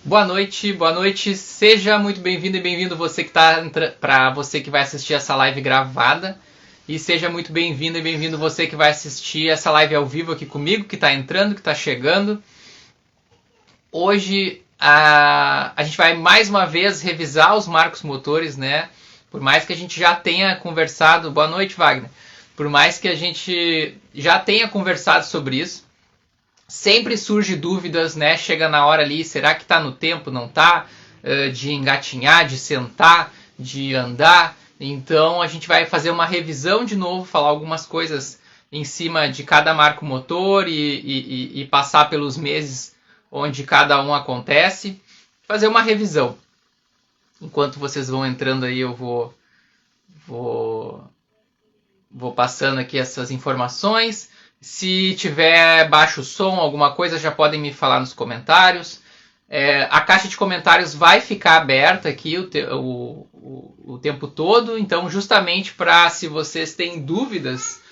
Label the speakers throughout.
Speaker 1: Boa noite, seja muito bem-vindo e bem-vindo você que para você que vai assistir essa live gravada e seja muito bem-vindo e bem-vindo você que vai assistir essa live ao vivo aqui comigo, que está entrando, que está chegando. Hoje a gente vai mais uma vez revisar os marcos motores, né? Por mais que a gente já tenha conversado, boa noite, Wagner, por mais que a gente já tenha conversado sobre isso, sempre surge dúvidas, né? Chega na hora ali, será que está no tempo, não está? De engatinhar, de sentar, de andar. Então a gente vai fazer uma revisão de novo, falar algumas coisas em cima de cada marco motor e passar pelos meses onde cada um acontece. Fazer uma revisão. Enquanto vocês vão entrando aí, eu vou passando aqui essas informações. Se tiver baixo som, alguma coisa, já podem me falar nos comentários. A caixa de comentários vai ficar aberta aqui o tempo todo. Então, justamente para, se vocês têm dúvidas,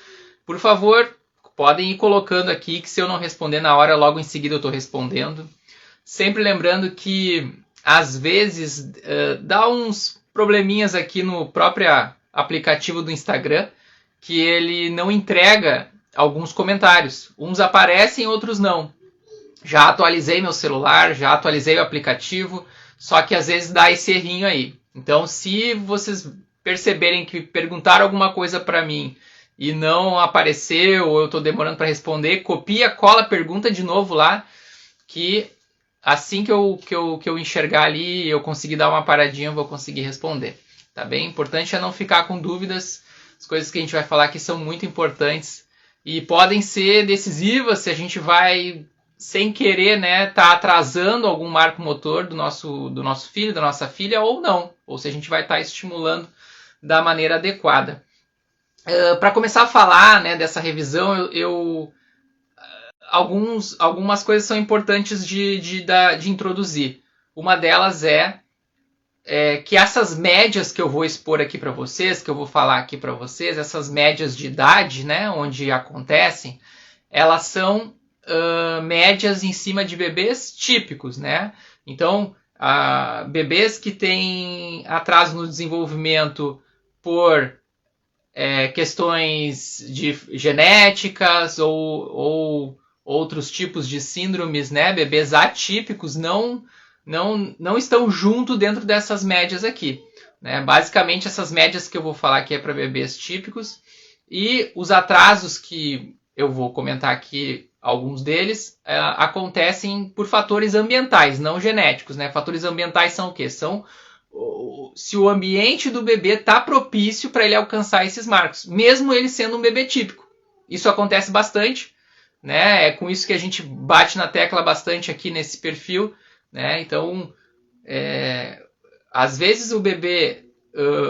Speaker 1: por favor, podem ir colocando aqui, que se eu não responder na hora, logo em seguida eu estou respondendo. Sempre lembrando que, às vezes, dá uns probleminhas aqui no próprio aplicativo do Instagram, que ele não entrega alguns comentários. Uns aparecem, outros não. Já atualizei meu celular, já atualizei o aplicativo, só que às vezes dá esse errinho aí. Então, se vocês perceberem que perguntaram alguma coisa para mim e não apareceu, ou eu estou demorando para responder, copia, cola, pergunta de novo lá, que assim que eu enxergar ali, eu conseguir dar uma paradinha, eu vou conseguir responder. Tá bem? Importante é não ficar com dúvidas. As coisas que a gente vai falar aqui são muito importantes e podem ser decisivas se a gente vai, sem querer, né, tá atrasando algum marco motor do nosso filho, da nossa filha, ou não. Ou se a gente vai estar estimulando da maneira adequada. Para começar a falar, né, dessa revisão, algumas coisas são importantes de introduzir. Uma delas é que essas médias que eu vou expor aqui para vocês, que eu vou falar aqui para vocês, essas médias de idade, né, onde acontecem, elas são médias em cima de bebês típicos, né? Então, bebês que têm atraso no desenvolvimento por questões de genéticas ou outros tipos de síndromes, né? Bebês atípicos não estão junto dentro dessas médias aqui, né? Basicamente, essas médias que eu vou falar aqui é para bebês típicos, e os atrasos que eu vou comentar aqui, alguns deles, acontecem por fatores ambientais, não genéticos, né? Fatores ambientais são o quê? São se o ambiente do bebê está propício para ele alcançar esses marcos, mesmo ele sendo um bebê típico. Isso acontece bastante, né? É com isso que a gente bate na tecla bastante aqui nesse perfil, né? Então, às vezes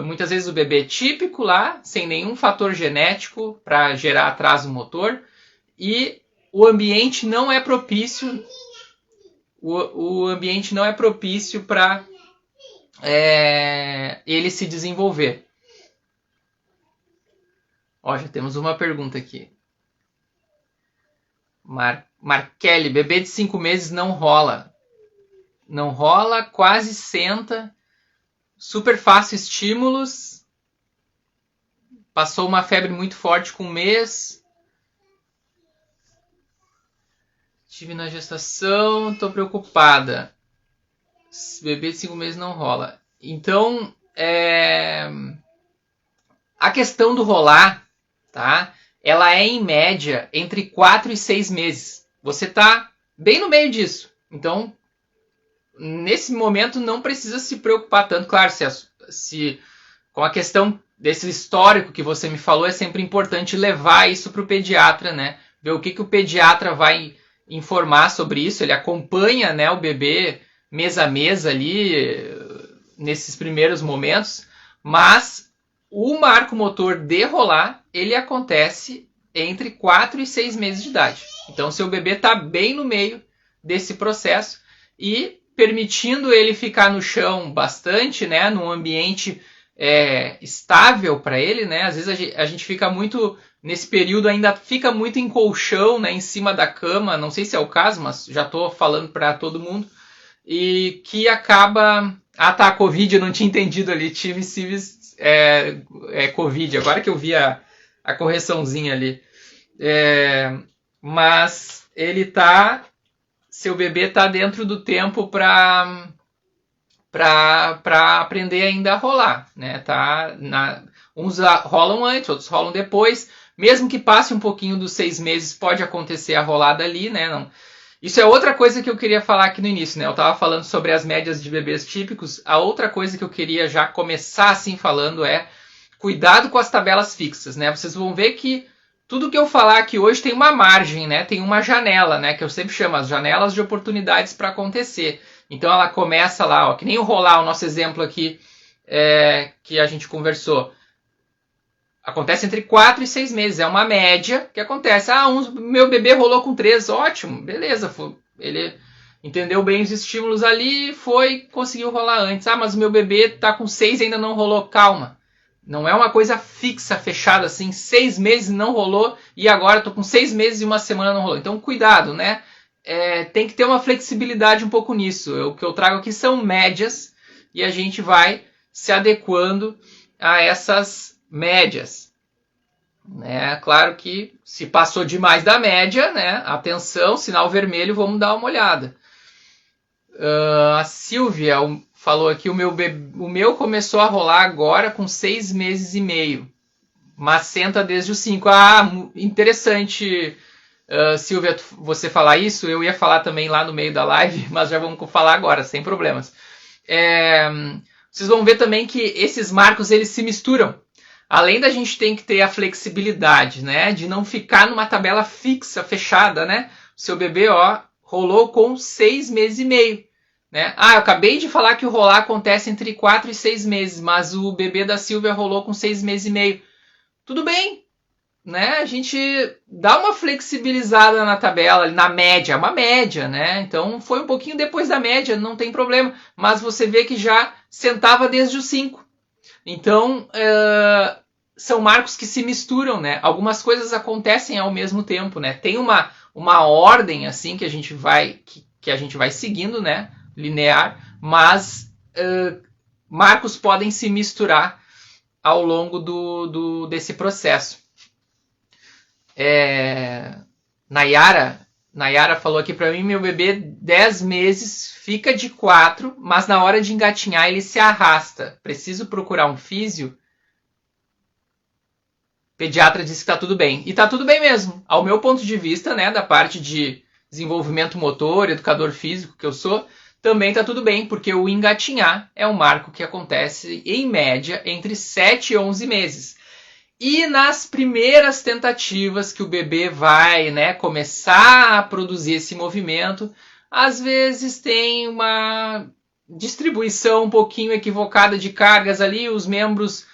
Speaker 1: muitas vezes o bebê é típico lá, sem nenhum fator genético para gerar atraso motor, e o ambiente não é propício. O ambiente não é propício para ele se desenvolver. Ó, já temos uma pergunta aqui. Markelli, bebê de 5 meses não rola. Não rola, quase senta, super fácil estímulos, passou uma febre muito forte com 1 mês, estive na gestação, estou preocupada, bebê de 5 meses não rola. Então, a questão do rolar, tá? Ela é em média entre 4 e 6 meses. Você está bem no meio disso. Então, nesse momento não precisa se preocupar tanto. Claro, se com a questão desse histórico que você me falou, é sempre importante levar isso para o pediatra, né? Ver o que o pediatra vai informar sobre isso. Ele acompanha, né, o bebê mês a mês ali, nesses primeiros momentos, mas o marco motor de rolar, ele acontece entre 4 e 6 meses de idade. Então, seu bebê está bem no meio desse processo e permitindo ele ficar no chão bastante, né, num ambiente estável para ele, né? Às vezes a gente fica muito, nesse período ainda fica muito em colchão, né, em cima da cama, não sei se é o caso, mas já estou falando para todo mundo. e que acaba... Ah tá, Covid, eu não tinha entendido ali, tive civis Covid, agora que eu vi a correçãozinha ali. Mas ele tá... Seu bebê tá dentro do tempo para aprender ainda a rolar, né? Uns rolam antes, outros rolam depois. Mesmo que passe um pouquinho dos 6 meses, pode acontecer a rolada ali, né? Não. Isso é outra coisa que eu queria falar aqui no início, né? Eu estava falando sobre as médias de bebês típicos. A outra coisa que eu queria já começar assim falando é cuidado com as tabelas fixas, né? Vocês vão ver que tudo que eu falar aqui hoje tem uma margem, né? Tem uma janela, né? Que eu sempre chamo as janelas de oportunidades para acontecer. Então ela começa lá, ó, que nem o rolar, o nosso exemplo aqui que a gente conversou. Acontece entre 4 e 6 meses, é uma média que acontece. Meu bebê rolou com 3, ótimo, beleza. Ele entendeu bem os estímulos ali, conseguiu rolar antes. Mas o meu bebê tá com 6 e ainda não rolou, calma. Não é uma coisa fixa, fechada assim, 6 meses não rolou e agora tô com 6 meses e uma semana não rolou. Então cuidado, né? Tem que ter uma flexibilidade um pouco nisso. O que eu trago aqui são médias e a gente vai se adequando a essas médias. Claro que se passou demais da média, né? Atenção, sinal vermelho, vamos dar uma olhada. A Silvia falou aqui, o meu começou a rolar agora com 6 meses e meio, mas senta desde os 5. Interessante, Silvia, você falar isso. Eu ia falar também lá no meio da live, mas já vamos falar agora, sem problemas. Vocês vão ver também que esses marcos eles se misturam. Além da gente ter que ter a flexibilidade, né, de não ficar numa tabela fixa, fechada, né? O seu bebê, rolou com 6 meses e meio. Né? Eu acabei de falar que o rolar acontece entre 4 e 6 meses, mas o bebê da Silvia rolou com 6 meses e meio. Tudo bem, né? A gente dá uma flexibilizada na tabela, na média, uma média, né? Então foi um pouquinho depois da média, não tem problema, mas você vê que já sentava desde os 5. Então, são marcos que se misturam, né? Algumas coisas acontecem ao mesmo tempo, né? Tem uma ordem assim que a gente vai seguindo, né? Linear, mas marcos podem se misturar ao longo desse processo. Nayara falou aqui para mim, meu bebê 10 meses fica de 4, mas na hora de engatinhar ele se arrasta. Preciso procurar um físio? Pediatra disse que está tudo bem. E está tudo bem mesmo. Ao meu ponto de vista, né, da parte de desenvolvimento motor, educador físico que eu sou, também está tudo bem, porque o engatinhar é um marco que acontece, em média, entre 7 e 11 meses. E nas primeiras tentativas que o bebê vai, né, começar a produzir esse movimento, às vezes tem uma distribuição um pouquinho equivocada de cargas ali, os membros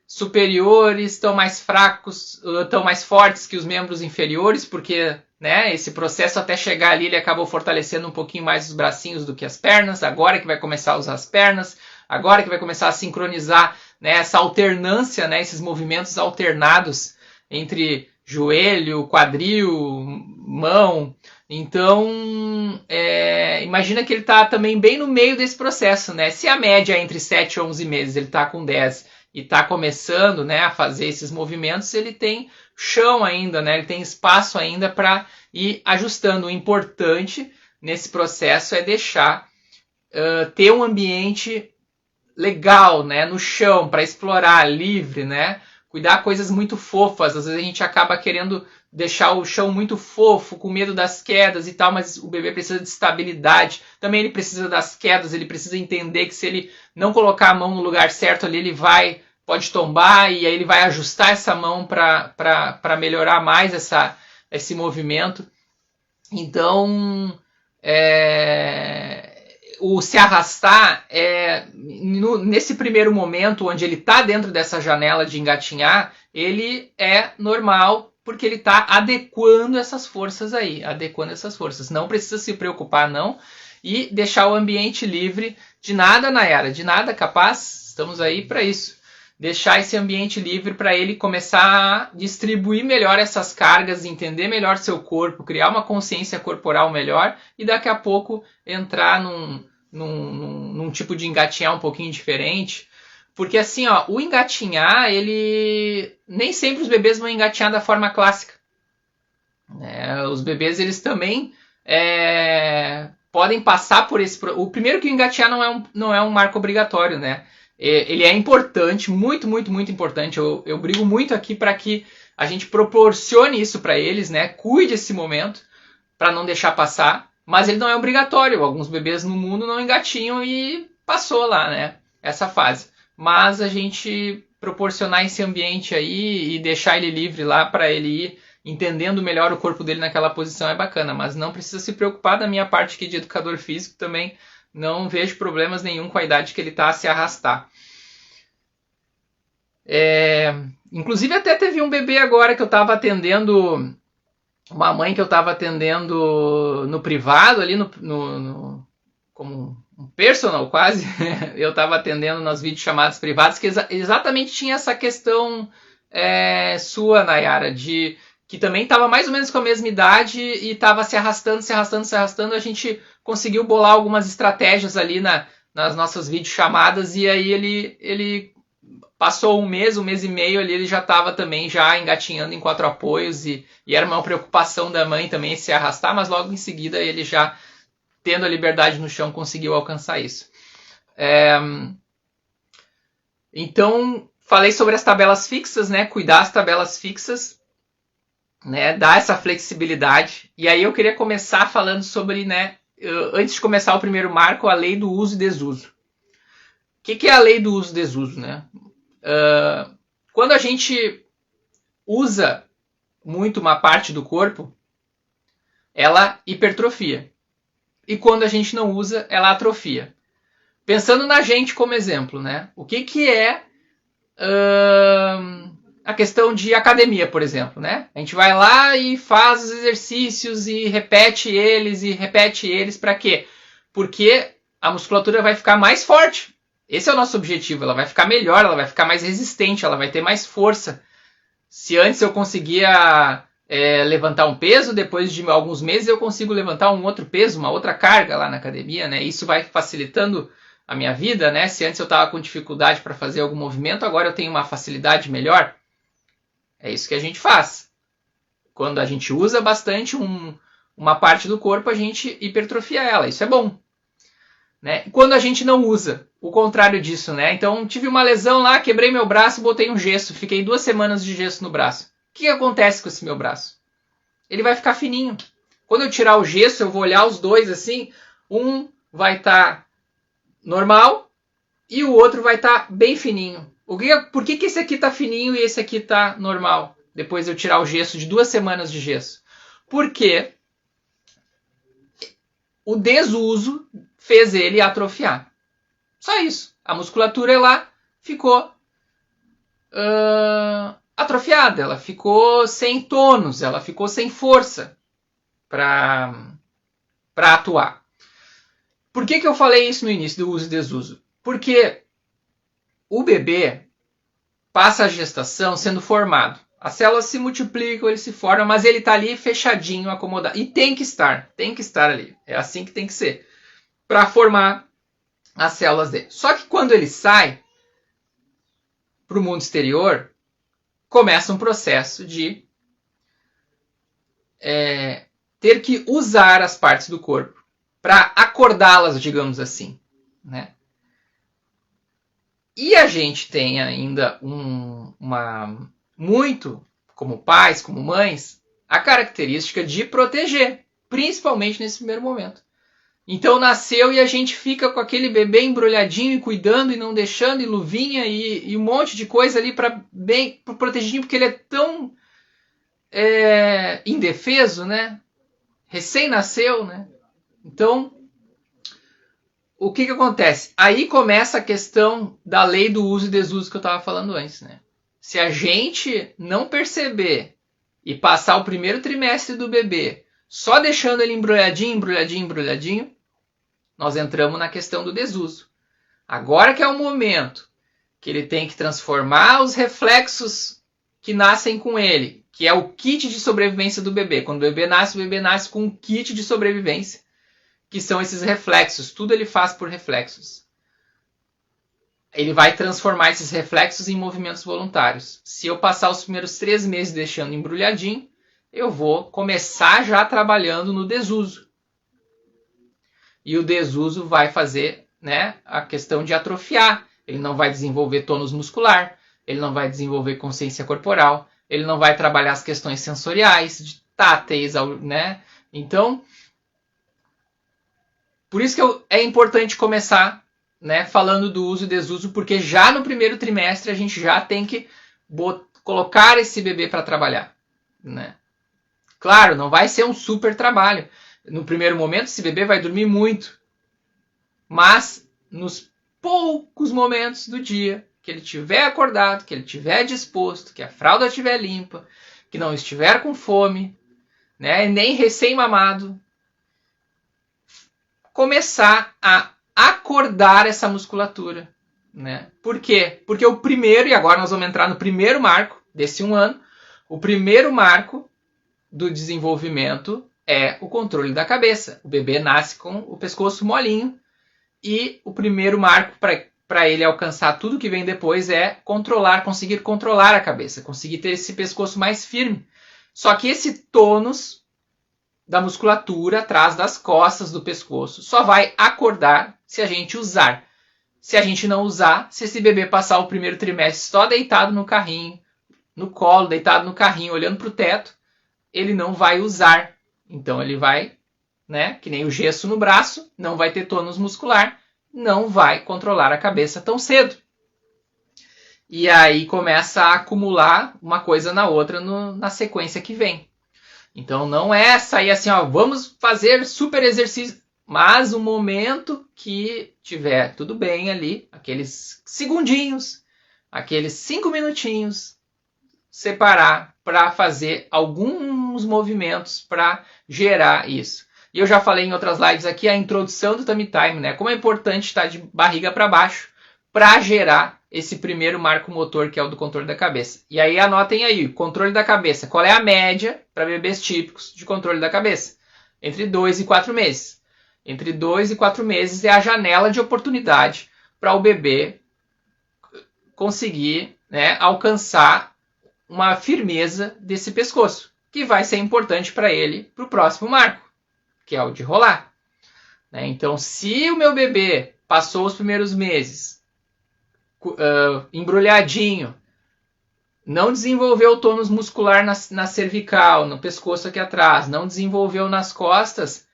Speaker 1: superiores estão mais fracos, estão mais fortes que os membros inferiores, porque, né, esse processo até chegar ali ele acabou fortalecendo um pouquinho mais os bracinhos do que as pernas. Agora que vai começar a usar as pernas, agora que vai começar a sincronizar, né, essa alternância, né, esses movimentos alternados entre joelho, quadril, mão. Então, imagina que ele está também bem no meio desse processo, né? Se a média é entre 7 e 11 meses, ele está com 10 e está começando, né, a fazer esses movimentos, ele tem chão ainda, né? Ele tem espaço ainda para ir ajustando. O importante nesse processo é deixar ter um ambiente legal, né, no chão, para explorar, livre, né? Cuidar coisas muito fofas. Às vezes a gente acaba querendo deixar o chão muito fofo, com medo das quedas e tal, mas o bebê precisa de estabilidade. Também ele precisa das quedas, ele precisa entender que se ele não colocar a mão no lugar certo ali, ele pode tombar, e aí ele vai ajustar essa mão para melhorar mais esse movimento. Então, o se arrastar, nesse primeiro momento, onde ele está dentro dessa janela de engatinhar, ele é normal, porque ele está adequando essas forças aí, Não precisa se preocupar, não, e deixar o ambiente livre de nada, Nayara, de nada, capaz, estamos aí para isso. deixar esse ambiente livre para ele começar a distribuir melhor essas cargas, entender melhor seu corpo, criar uma consciência corporal melhor e daqui a pouco entrar num tipo de engatinhar um pouquinho diferente. Porque assim, ó, o engatinhar, ele nem sempre os bebês vão engatinhar da forma clássica. Os bebês, eles também podem passar por esse... O primeiro que o engatinhar não é um marco obrigatório, né? Ele é importante, muito, muito, muito importante. Eu brigo muito aqui para que a gente proporcione isso para eles, né? Cuide esse momento para não deixar passar. Mas ele não é obrigatório. Alguns bebês no mundo não engatinham e passou lá, né? Essa fase. Mas a gente proporcionar esse ambiente aí e deixar ele livre lá para ele ir entendendo melhor o corpo dele naquela posição é bacana. Mas não precisa se preocupar da minha parte aqui de educador físico também. Não vejo problemas nenhum com a idade que ele está a se arrastar. Inclusive até teve um bebê agora que eu estava atendendo, uma mãe que eu estava atendendo no privado, ali como um personal quase, eu estava atendendo nas videochamadas privadas, que exatamente tinha essa questão sua, Nayara, que também estava mais ou menos com a mesma idade e estava se arrastando, a gente conseguiu bolar algumas estratégias ali nas nossas videochamadas e aí ele passou um mês e meio ali, ele já estava também já engatinhando em 4 apoios e era uma preocupação da mãe também se arrastar, mas logo em seguida ele já, tendo a liberdade no chão, conseguiu alcançar isso. Então, falei sobre as tabelas fixas, né? Cuidar das tabelas fixas, né? Dar essa flexibilidade. E aí eu queria começar falando sobre, né? Antes de começar o primeiro marco, a lei do uso e desuso. O que é a lei do uso e desuso, né? Quando a gente usa muito uma parte do corpo, ela hipertrofia. E quando a gente não usa, ela atrofia. Pensando na gente como exemplo, né? O que é a questão de academia, por exemplo, né? A gente vai lá e faz os exercícios e repete eles para quê? Porque a musculatura vai ficar mais forte. Esse é o nosso objetivo. Ela vai ficar melhor, ela vai ficar mais resistente, ela vai ter mais força. Se antes eu conseguia levantar um peso, depois de alguns meses eu consigo levantar um outro peso, uma outra carga lá na academia, né? Isso vai facilitando a minha vida, né? Se antes eu estava com dificuldade para fazer algum movimento, agora eu tenho uma facilidade melhor. É isso que a gente faz. Quando a gente usa bastante uma parte do corpo, a gente hipertrofia ela. Isso é bom. Né? E quando a gente não usa, o contrário disso, né? Então tive uma lesão lá, quebrei meu braço, botei um gesso, fiquei 2 semanas de gesso no braço. O que acontece com esse meu braço? Ele vai ficar fininho. Quando eu tirar o gesso, eu vou olhar os dois assim, um vai estar normal e o outro vai estar bem fininho. Por que esse aqui está fininho e esse aqui está normal? Depois eu tirar o gesso de 2 semanas de gesso. Porque o desuso fez ele atrofiar. Só isso. A musculatura lá ficou atrofiada. Ela ficou sem tônus. Ela ficou sem força para atuar. Por que eu falei isso no início do uso e desuso? Porque o bebê passa a gestação sendo formado. As células se multiplicam, ele se forma, mas ele está ali fechadinho, acomodado. E tem que estar ali. É assim que tem que ser. Para formar as células dele. Só que quando ele sai para o mundo exterior, começa um processo de ter que usar as partes do corpo para acordá-las, digamos assim, né? E a gente tem ainda muito, como pais, como mães, a característica de proteger, principalmente nesse primeiro momento. Então nasceu e a gente fica com aquele bebê embrulhadinho e cuidando e não deixando, e luvinha e um monte de coisa ali para proteger, porque ele é tão indefeso, né? Recém-nasceu, né? Então, o que acontece? Aí começa a questão da lei do uso e desuso que eu estava falando antes, né? Se a gente não perceber e passar o primeiro trimestre do bebê só deixando ele embrulhadinho, nós entramos na questão do desuso. Agora que é o momento que ele tem que transformar os reflexos que nascem com ele, que é o kit de sobrevivência do bebê. Quando o bebê nasce com um kit de sobrevivência, que são esses reflexos. Tudo ele faz por reflexos. Ele vai transformar esses reflexos em movimentos voluntários. Se eu passar os primeiros 3 meses deixando embrulhadinho, eu vou começar já trabalhando no desuso. E o desuso vai fazer, né, a questão de atrofiar. Ele não vai desenvolver tônus muscular, ele não vai desenvolver consciência corporal, ele não vai trabalhar as questões sensoriais, de táteis, né? Então, por isso que é importante começar, né, falando do uso e desuso, porque já no primeiro trimestre a gente já tem que colocar esse bebê para trabalhar, né? Claro, não vai ser um super trabalho. No primeiro momento, esse bebê vai dormir muito. Mas, nos poucos momentos do dia que ele estiver acordado, que ele estiver disposto, que a fralda estiver limpa, que não estiver com fome, né, nem recém-mamado, começar a acordar essa musculatura, né? Por quê? Porque o primeiro, e agora nós vamos entrar no primeiro marco desse 1 ano, o primeiro marco do desenvolvimento é o controle da cabeça. O bebê nasce com o pescoço molinho e o primeiro marco para ele alcançar tudo que vem depois é conseguir controlar a cabeça, conseguir ter esse pescoço mais firme. Só que esse tônus da musculatura atrás das costas do pescoço só vai acordar se a gente usar. Se a gente não usar, se esse bebê passar o primeiro trimestre só deitado no carrinho, no colo, deitado no carrinho, olhando para o teto, ele não vai usar. Então ele vai, né, que nem o gesso no braço, não vai ter tônus muscular, não vai controlar a cabeça tão cedo. E aí começa a acumular uma coisa na outra na sequência que vem. Então não é sair assim, ó, vamos fazer super exercício, mas o momento que tiver tudo bem ali, aqueles segundinhos, aqueles 5 minutinhos, separar para fazer alguns movimentos para gerar isso. E eu já falei em outras lives aqui a introdução do tummy time, né? Como é importante estar de barriga para baixo para gerar esse primeiro marco motor que é o do controle da cabeça. E aí anotem aí, controle da cabeça. Qual é a média para bebês típicos de controle da cabeça? Entre 2 e 4 meses. Entre 2 e 4 meses é a janela de oportunidade para o bebê conseguir, né, alcançar uma firmeza desse pescoço, que vai ser importante para ele para o próximo marco, que é o de rolar. Então, se o meu bebê passou os primeiros meses embrulhadinho, não desenvolveu o tônus muscular na cervical, no pescoço aqui atrás, não desenvolveu nas costas,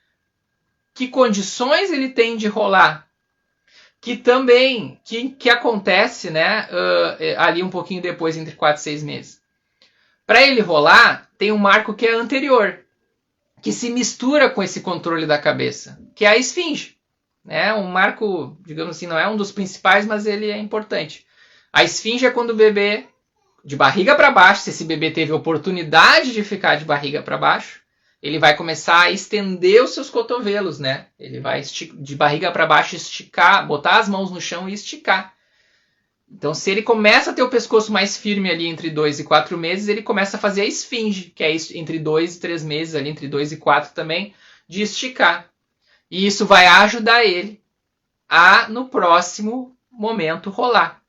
Speaker 1: que condições ele tem de rolar? Que também, que acontece, né, ali um pouquinho depois, entre 4 e 6 meses. Para ele rolar, tem um marco que é anterior, que se mistura com esse controle da cabeça, que é a esfinge. Né? Um marco, digamos assim, não é um dos principais, mas ele é importante. A esfinge é quando o bebê, de barriga para baixo, se esse bebê teve oportunidade de ficar de barriga para baixo, ele vai começar a estender os seus cotovelos, né? Ele vai de barriga para baixo esticar, botar as mãos no chão e esticar. Então, se ele começa a ter o pescoço mais firme ali entre 2 e 4 meses, ele começa a fazer a esfinge, que é isso, entre 2 e 3 meses, ali entre 2 e 4 também, de esticar. E isso vai ajudar ele a, no próximo momento, rolar.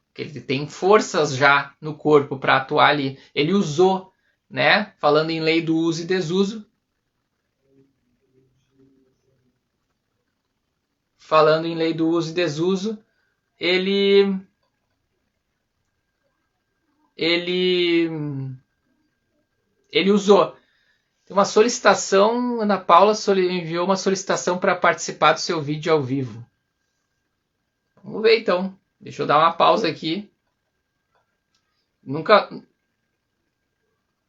Speaker 1: Porque ele tem forças já no corpo para atuar ali. Ele usou, né? Falando em lei do uso e desuso. Falando em lei do uso e desuso, ele usou. Tem uma solicitação, Ana Paula enviou uma solicitação para participar do seu vídeo ao vivo. Vamos ver então. Deixa eu dar uma pausa aqui.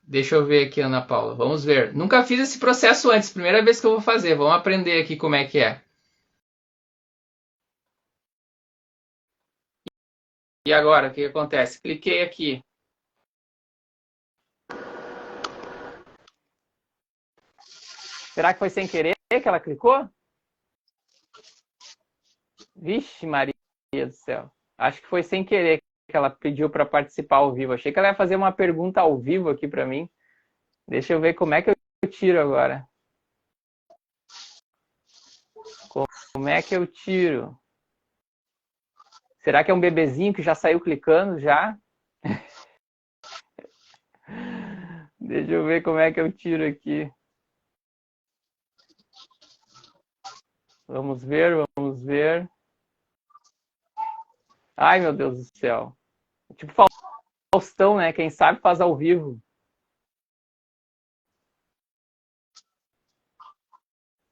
Speaker 1: Deixa eu ver aqui, Ana Paula. Vamos ver. Nunca fiz esse processo antes. Primeira vez que eu vou fazer. Vamos aprender aqui como é que é. E agora, o que acontece? Cliquei aqui. Será que foi sem querer que ela clicou? Vixe, Maria do céu. Acho que foi sem querer que ela pediu para participar ao vivo. Achei que ela ia fazer uma pergunta ao vivo aqui para mim. Deixa eu ver como é que eu tiro agora. Como é que eu tiro? Será que é um bebezinho que já saiu clicando já? Deixa eu ver como é que eu tiro aqui. Vamos ver, vamos ver. Ai, meu Deus do céu. Tipo Faustão, né? Quem sabe faz ao vivo.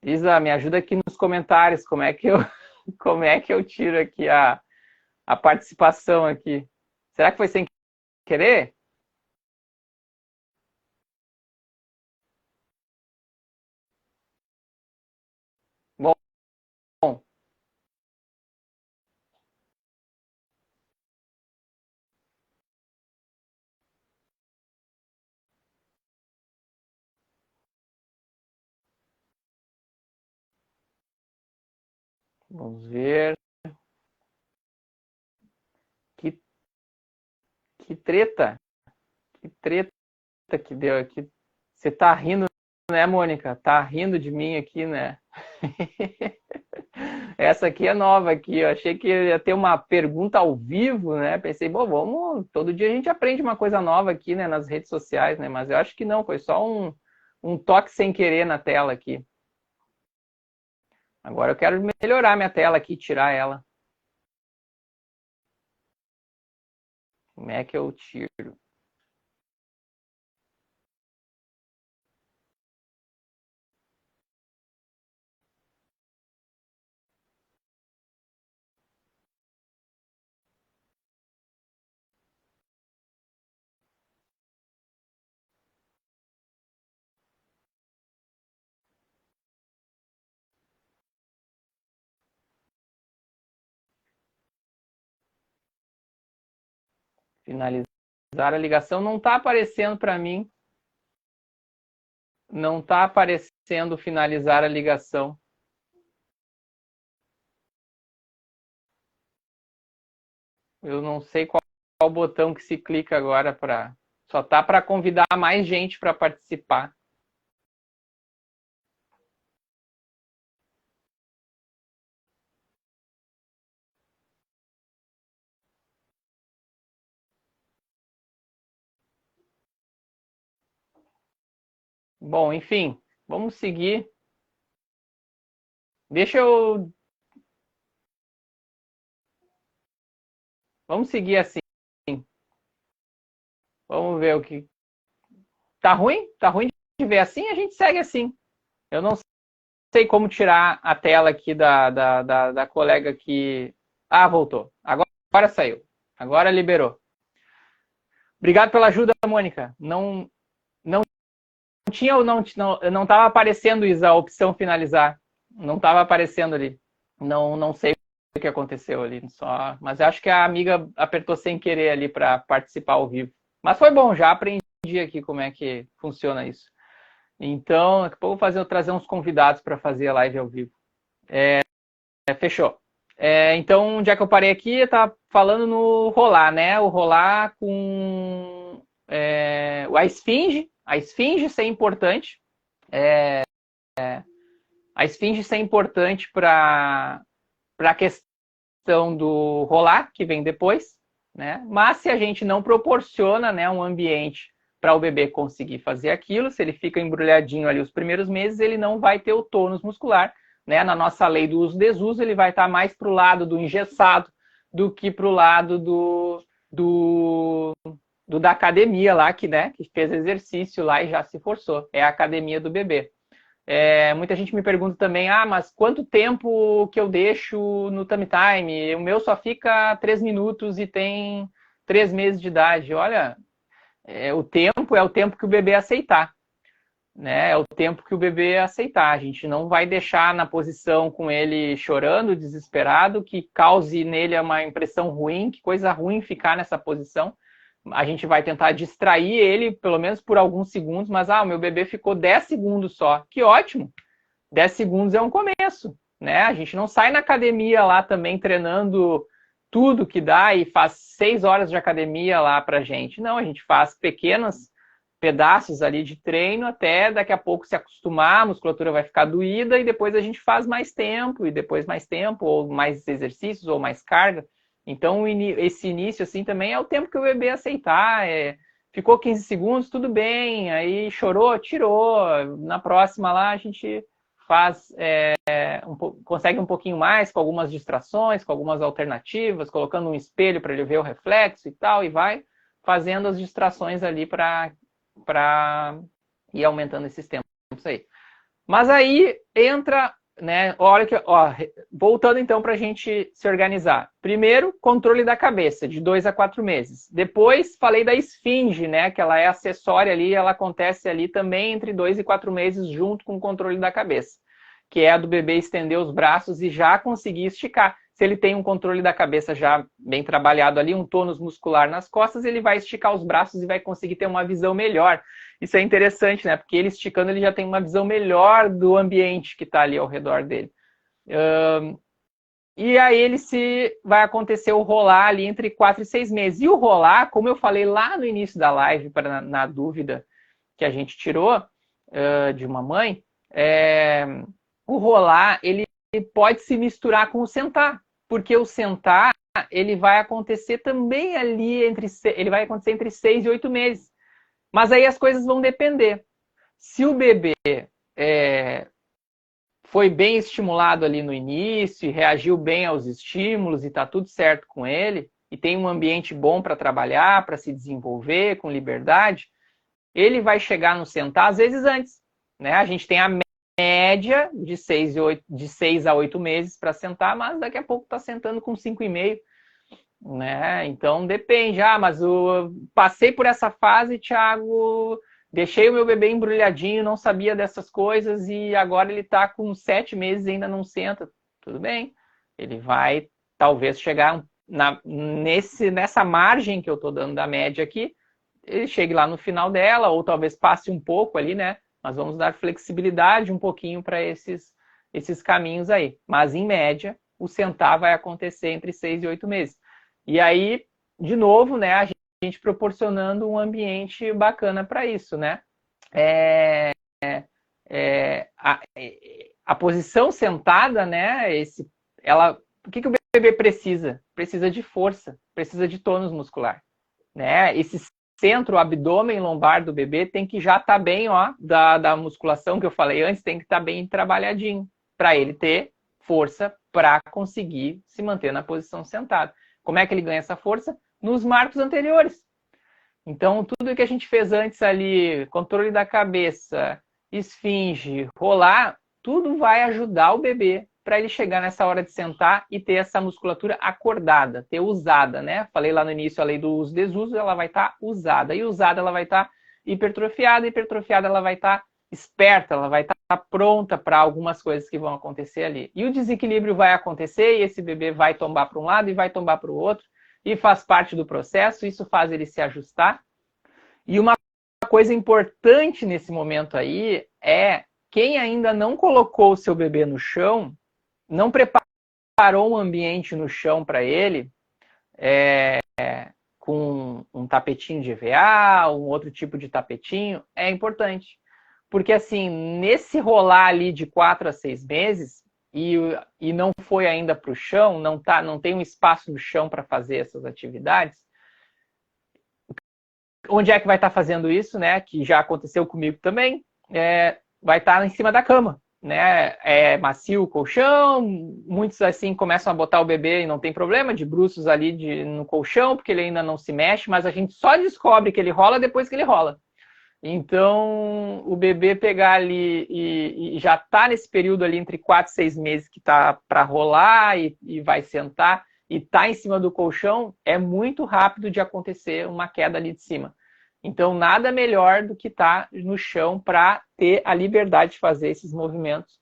Speaker 1: Isa, me ajuda aqui nos comentários. Como é que eu tiro aqui a participação aqui? Será que foi sem querer? Bom, vamos ver. Que, que treta. Que treta que deu aqui. Você tá rindo, né, Mônica? Tá rindo de mim aqui, né? Essa aqui é nova aqui. Eu achei que ia ter uma pergunta ao vivo, né? Pensei, bom, vamos. Todo dia a gente aprende uma coisa nova aqui, né, nas redes sociais, né? Mas eu acho que não, foi só um toque sem querer na tela aqui. Agora eu quero melhorar minha tela aqui, tirar ela. Como é que eu tiro? Finalizar a ligação. Não está aparecendo para mim. Não está aparecendo finalizar a ligação. Eu não sei qual botão que se clica agora para. Só tá para convidar mais gente para participar. Bom, enfim, vamos seguir. Deixa eu. Vamos seguir assim. Vamos ver o que. Tá ruim? Tá ruim de ver assim? A gente segue assim. Eu não sei como tirar a tela aqui da colega que. Ah, voltou. Agora saiu. Agora liberou. Obrigado pela ajuda, Mônica. Não tinha ou não estava aparecendo, Isa, a opção finalizar. Não estava aparecendo ali. Não sei o que aconteceu ali. Mas acho que a amiga apertou sem querer ali para participar ao vivo. Mas foi bom, já aprendi aqui como é que funciona isso. Então, daqui a pouco eu vou trazer uns convidados para fazer a live ao vivo. Fechou. Então, onde é que eu parei aqui? Eu estava falando no rolar, né? O rolar com a esfinge. A esfinge ser importante. A esfinge ser importante para a questão do rolar, que vem depois, né? Mas se a gente não proporciona, né, um ambiente para o bebê conseguir fazer aquilo, se ele fica embrulhadinho ali os primeiros meses, ele não vai ter o tônus muscular, né? Na nossa lei do uso-desuso, ele vai estar mais para o lado do engessado do que para o lado da academia lá, que fez exercício lá e já se forçou. É a academia do bebê. Muita gente me pergunta também, mas quanto tempo que eu deixo no tummy time? O meu só fica 3 minutos e tem 3 meses de idade. Olha, o tempo é o tempo que o bebê aceitar. Né? É o tempo que o bebê aceitar. A gente não vai deixar na posição com ele chorando, desesperado, que cause nele uma impressão ruim, que coisa ruim ficar nessa posição. A gente vai tentar distrair ele, pelo menos por alguns segundos, mas o meu bebê ficou 10 segundos só. Que ótimo! 10 segundos é um começo, né? A gente não sai na academia lá também treinando
Speaker 2: tudo que dá e faz 6 horas de academia lá pra gente. Não, a gente faz pequenos pedaços ali de treino até daqui a pouco se acostumar, a musculatura vai ficar doída e depois a gente faz mais tempo, e depois mais tempo, ou mais exercícios, ou mais carga. Então, esse início, assim, também é o tempo que o bebê aceitar. Ficou 15 segundos, tudo bem. Aí chorou, tirou. Na próxima lá, a gente faz, consegue um pouquinho mais com algumas distrações, com algumas alternativas, colocando um espelho para ele ver o reflexo e tal, e vai fazendo as distrações ali para ir aumentando esses tempos aí. Mas aí entra, né? Olha que, ó, voltando então para a gente se organizar. Primeiro, controle da cabeça, de 2 a 4 meses. Depois, falei da esfinge, né? Que ela é acessória ali, ela acontece ali também entre 2 e 4 meses, junto com o controle da cabeça, que é a do bebê estender os braços e já conseguir esticar. Se ele tem um controle da cabeça já bem trabalhado ali, um tônus muscular nas costas, ele vai esticar os braços e vai conseguir ter uma visão melhor. Isso é interessante, né? Porque ele esticando, ele já tem uma visão melhor do ambiente que está ali ao redor dele. E aí vai acontecer o rolar ali entre 4 e 6 meses. E o rolar, como eu falei lá no início da live, na dúvida que a gente tirou de uma mãe, o rolar, ele pode se misturar com o sentar. Porque o sentar, ele vai acontecer também ali ele vai acontecer entre 6 e 8 meses. Mas aí as coisas vão depender. Se o bebê foi bem estimulado ali no início e reagiu bem aos estímulos e está tudo certo com ele, e tem um ambiente bom para trabalhar, para se desenvolver com liberdade, ele vai chegar no sentar às vezes antes. Né? A gente tem a média de 6 a 8 meses para sentar, mas daqui a pouco está sentando com 5,5. Né? Então depende. Mas eu passei por essa fase, Thiago, deixei o meu bebê embrulhadinho, não sabia dessas coisas e agora ele está com 7 meses e ainda não senta. Tudo bem. Ele vai talvez chegar nessa margem que eu estou dando da média aqui, ele chegue lá no final dela, ou talvez passe um pouco ali, né? Nós vamos dar flexibilidade um pouquinho para esses caminhos aí. Mas, em média, o sentar vai acontecer entre 6 e 8 meses. E aí, de novo, né, a gente proporcionando um ambiente bacana para isso, né? A posição sentada, né? O que o bebê precisa? Precisa de força, precisa de tônus muscular. Né? Esse centro, o abdômen lombar do bebê tem que já estar bem, ó, da musculação que eu falei antes, tem que estar bem trabalhadinho, para ele ter força para conseguir se manter na posição sentada. Como é que ele ganha essa força? Nos marcos anteriores. Então, tudo que a gente fez antes ali, controle da cabeça, esfinge, rolar, tudo vai ajudar o bebê para ele chegar nessa hora de sentar e ter essa musculatura acordada, ter usada, né? Falei lá no início a lei do uso-desuso, ela vai estar usada. E usada ela vai estar hipertrofiada, hipertrofiada ela vai estar esperta, ela vai estar pronta para algumas coisas que vão acontecer ali. E o desequilíbrio vai acontecer e esse bebê vai tombar para um lado e vai tombar para o outro e faz parte do processo, isso faz ele se ajustar. E uma coisa importante nesse momento aí é quem ainda não colocou o seu bebê no chão, não preparou um ambiente no chão para ele, com um tapetinho de EVA, um outro tipo de tapetinho, é importante. Porque, assim, nesse rolar ali de 4 a 6 meses, e não foi ainda para o chão, não tem um espaço no chão para fazer essas atividades, onde é que vai estar fazendo isso, né? Que já aconteceu comigo também, vai estar em cima da cama. Né? É macio o colchão, muitos assim começam a botar o bebê e não tem problema, de bruços ali no colchão, porque ele ainda não se mexe, mas a gente só descobre que ele rola depois que ele rola. Então, o bebê pegar ali e já está nesse período ali entre 4 e 6 meses que está para rolar e vai sentar e está em cima do colchão, é muito rápido de acontecer uma queda ali de cima. Então, nada melhor do que estar no chão para ter a liberdade de fazer esses movimentos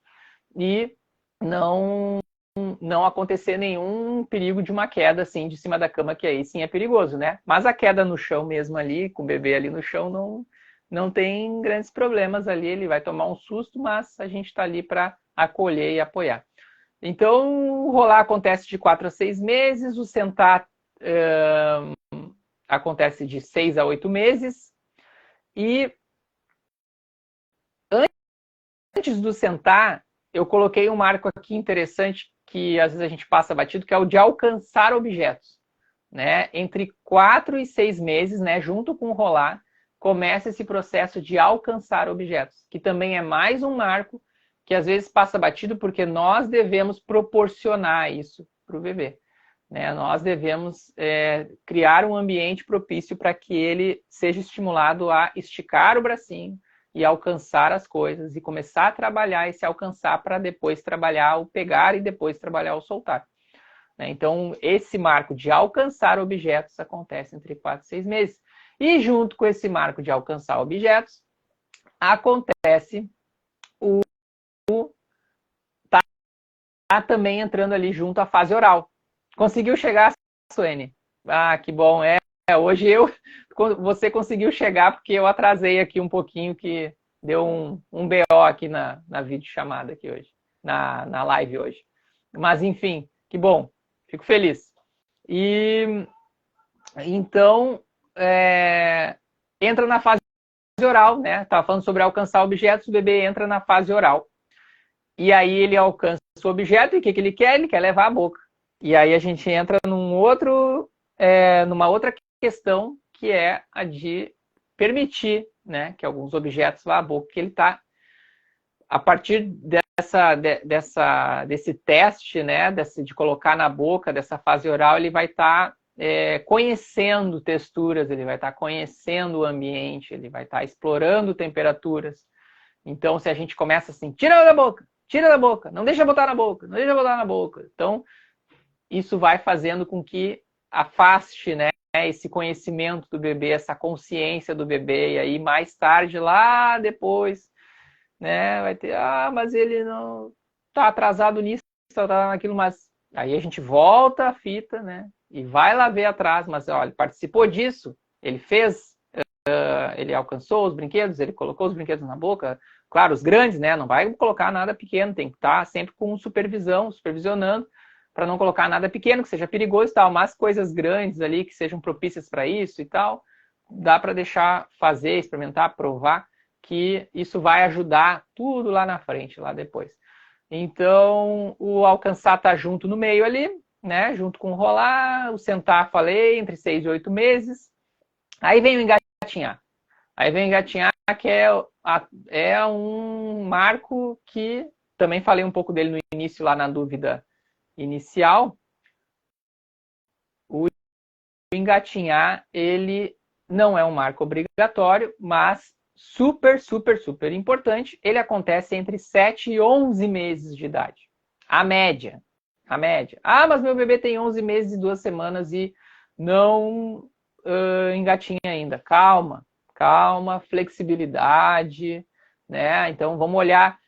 Speaker 2: e não acontecer nenhum perigo de uma queda assim de cima da cama, que aí sim é perigoso, né? Mas a queda no chão mesmo ali, com o bebê ali no chão, não tem grandes problemas ali, ele vai tomar um susto, mas a gente está ali para acolher e apoiar. Então, o rolar acontece de 4 a 6 meses, o sentar acontece de 6 a 8 meses. E antes do sentar, eu coloquei um marco aqui interessante que às vezes a gente passa batido, que é o de alcançar objetos. Né? Entre 4 e 6 meses, né, junto com o rolar, começa esse processo de alcançar objetos, que também é mais um marco que às vezes passa batido porque nós devemos proporcionar isso para o bebê. Né? Nós devemos criar um ambiente propício para que ele seja estimulado a esticar o bracinho e alcançar as coisas e começar a trabalhar esse alcançar para depois trabalhar o pegar e depois trabalhar o soltar. Então, esse marco de alcançar objetos acontece entre 4 e 6 meses. E junto com esse marco de alcançar objetos, acontece tá também entrando ali junto à fase oral. Conseguiu chegar, Suene? Ah, que bom. Hoje você conseguiu chegar porque eu atrasei aqui um pouquinho, que deu um BO aqui na videochamada aqui hoje, na live hoje. Mas, enfim, que bom. Fico feliz. E então, entra na fase oral, né? Estava falando sobre alcançar objetos, o bebê entra na fase oral. E aí ele alcança o objeto e o que ele quer? Ele quer levar à boca. E aí a gente entra numa outra questão, que é a de permitir, né, que alguns objetos vá à boca, que ele está, a partir desse teste, né, de colocar na boca, dessa fase oral, ele vai estar conhecendo texturas, ele vai estar conhecendo o ambiente, ele vai estar explorando temperaturas. Então, se a gente começa assim, tira da boca, não deixa botar na boca, não deixa botar na boca. Então, isso vai fazendo com que afaste, né, esse conhecimento do bebê, essa consciência do bebê, e aí mais tarde, lá depois, né, vai ter, mas ele não está atrasado nisso, está naquilo, mas aí a gente volta a fita, né, e vai lá ver atrás, mas olha, ele participou disso, ele fez, ele alcançou os brinquedos, ele colocou os brinquedos na boca, claro, os grandes, né, não vai colocar nada pequeno, tem que estar sempre com supervisionando, para não colocar nada pequeno, que seja perigoso e tal, mas coisas grandes ali, que sejam propícias para isso e tal, dá para deixar fazer, experimentar, provar, que isso vai ajudar tudo lá na frente, lá depois. Então, o alcançar tá junto no meio ali, né, junto com o rolar, o sentar, falei, entre 6 e 8 meses. Aí vem o engatinhar. Aí vem o engatinhar, que é um marco que também falei um pouco dele no início, lá na dúvida inicial. O engatinhar, ele não é um marco obrigatório, mas super, super, super importante. Ele acontece entre 7 e 11 meses de idade. A média. Mas meu bebê tem 11 meses e 2 semanas e não engatinha ainda. Calma, flexibilidade, né? Então vamos olhar.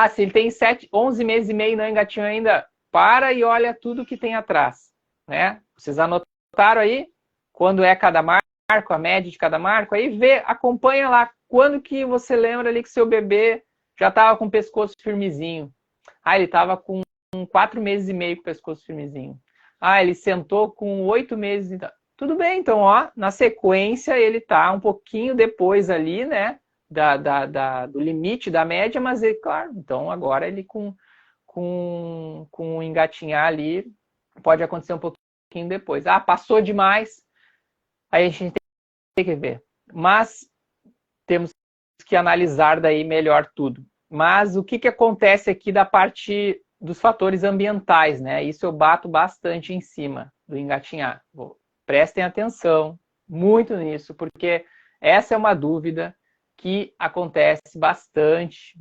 Speaker 2: Se ele tem 11 meses e meio e não engatinhou ainda, para e olha tudo que tem atrás, né? Vocês anotaram aí quando é cada marco, a média de cada marco? Aí acompanha lá quando que você lembra ali que seu bebê já estava com o pescoço firmezinho. Ele estava com 4 meses e meio com o pescoço firmezinho. Ele sentou com 8 meses. Tudo bem, então, na sequência ele está um pouquinho depois ali, né? Do limite da média, mas ele, claro, então agora ele com o engatinhar ali, pode acontecer um pouquinho depois. Passou demais, aí a gente tem que ver. Mas temos que analisar daí melhor tudo. Mas o que acontece aqui da parte dos fatores ambientais, né? Isso eu bato bastante em cima do engatinhar. Prestem atenção muito nisso, porque essa é uma dúvida que acontece bastante.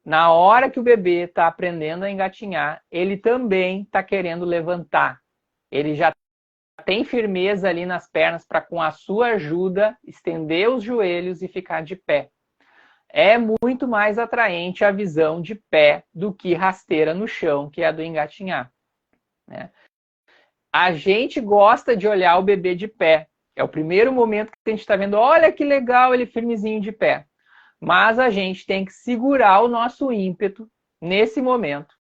Speaker 2: Na hora que o bebê está aprendendo a engatinhar, ele também está querendo levantar. Ele já tem firmeza ali nas pernas para, com a sua ajuda, estender os joelhos e ficar de pé. É muito mais atraente a visão de pé do que rasteira no chão, que é a do engatinhar, né? A gente gosta de olhar o bebê de pé. É o primeiro momento que a gente está vendo, olha que legal ele firmezinho de pé. Mas a gente tem que segurar o nosso ímpeto nesse momento,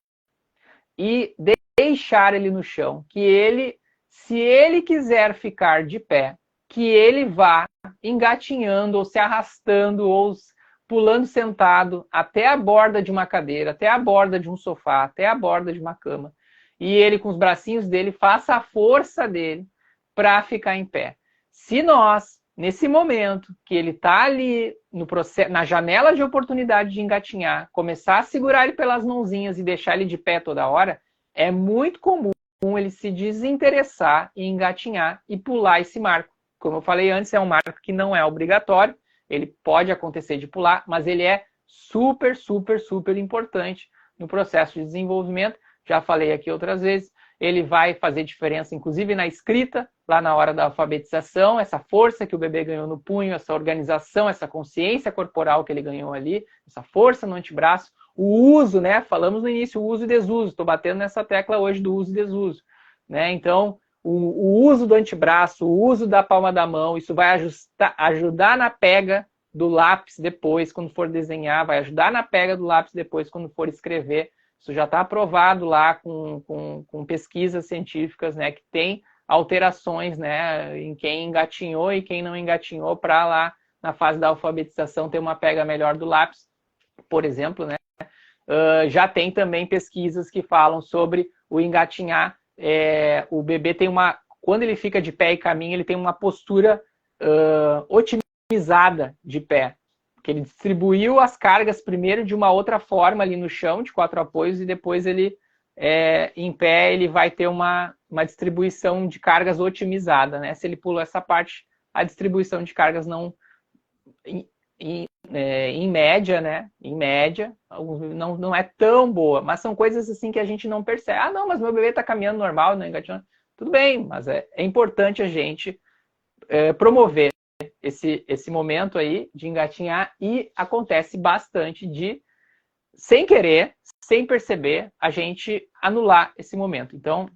Speaker 2: e deixar ele no chão, que ele, se ele quiser ficar de pé, que ele vá engatinhando ou se arrastando ou pulando sentado até a borda de uma cadeira, até a borda de um sofá, até a borda de uma cama. E ele, com os bracinhos dele, faça a força dele para ficar em pé. Se nós, nesse momento que ele está ali no processo, na janela de oportunidade de engatinhar, começar a segurar ele pelas mãozinhas e deixar ele de pé toda hora, é muito comum ele se desinteressar em engatinhar e pular esse marco. Como eu falei antes, é um marco que não é obrigatório, ele pode acontecer de pular, mas ele é super, super, super importante no processo de desenvolvimento. Já falei aqui outras vezes, ele vai fazer diferença, inclusive na escrita, lá na hora da alfabetização, essa força que o bebê ganhou no punho, essa organização, essa consciência corporal que ele ganhou ali, essa força no antebraço, o uso, né? Falamos no início, o uso e desuso, estou batendo nessa tecla hoje do uso e desuso, né? Então, o uso do antebraço, o uso da palma da mão, isso vai ajudar na pega do lápis depois, quando for desenhar, vai ajudar na pega do lápis depois, quando for escrever. Isso já está aprovado lá com pesquisas científicas, né, que tem alterações, né, em quem engatinhou e quem não engatinhou para lá na fase da alfabetização ter uma pega melhor do lápis, por exemplo, né. Já tem também pesquisas que falam sobre o engatinhar. O bebê tem quando ele fica de pé e caminha, ele tem uma postura otimizada de pé. Porque ele distribuiu as cargas primeiro de uma outra forma ali no chão, de 4 apoios, e depois ele, em pé, ele vai ter uma distribuição de cargas otimizada, né? Se ele pulou essa parte, a distribuição de cargas não... Em média, né? Em média, não é tão boa, mas são coisas assim que a gente não percebe. Ah, não, mas meu bebê está caminhando normal, não engatinhando. Tudo bem, mas é importante a gente promover esse momento aí de engatinhar, e acontece bastante de, sem querer, sem perceber, a gente anular esse momento. Então,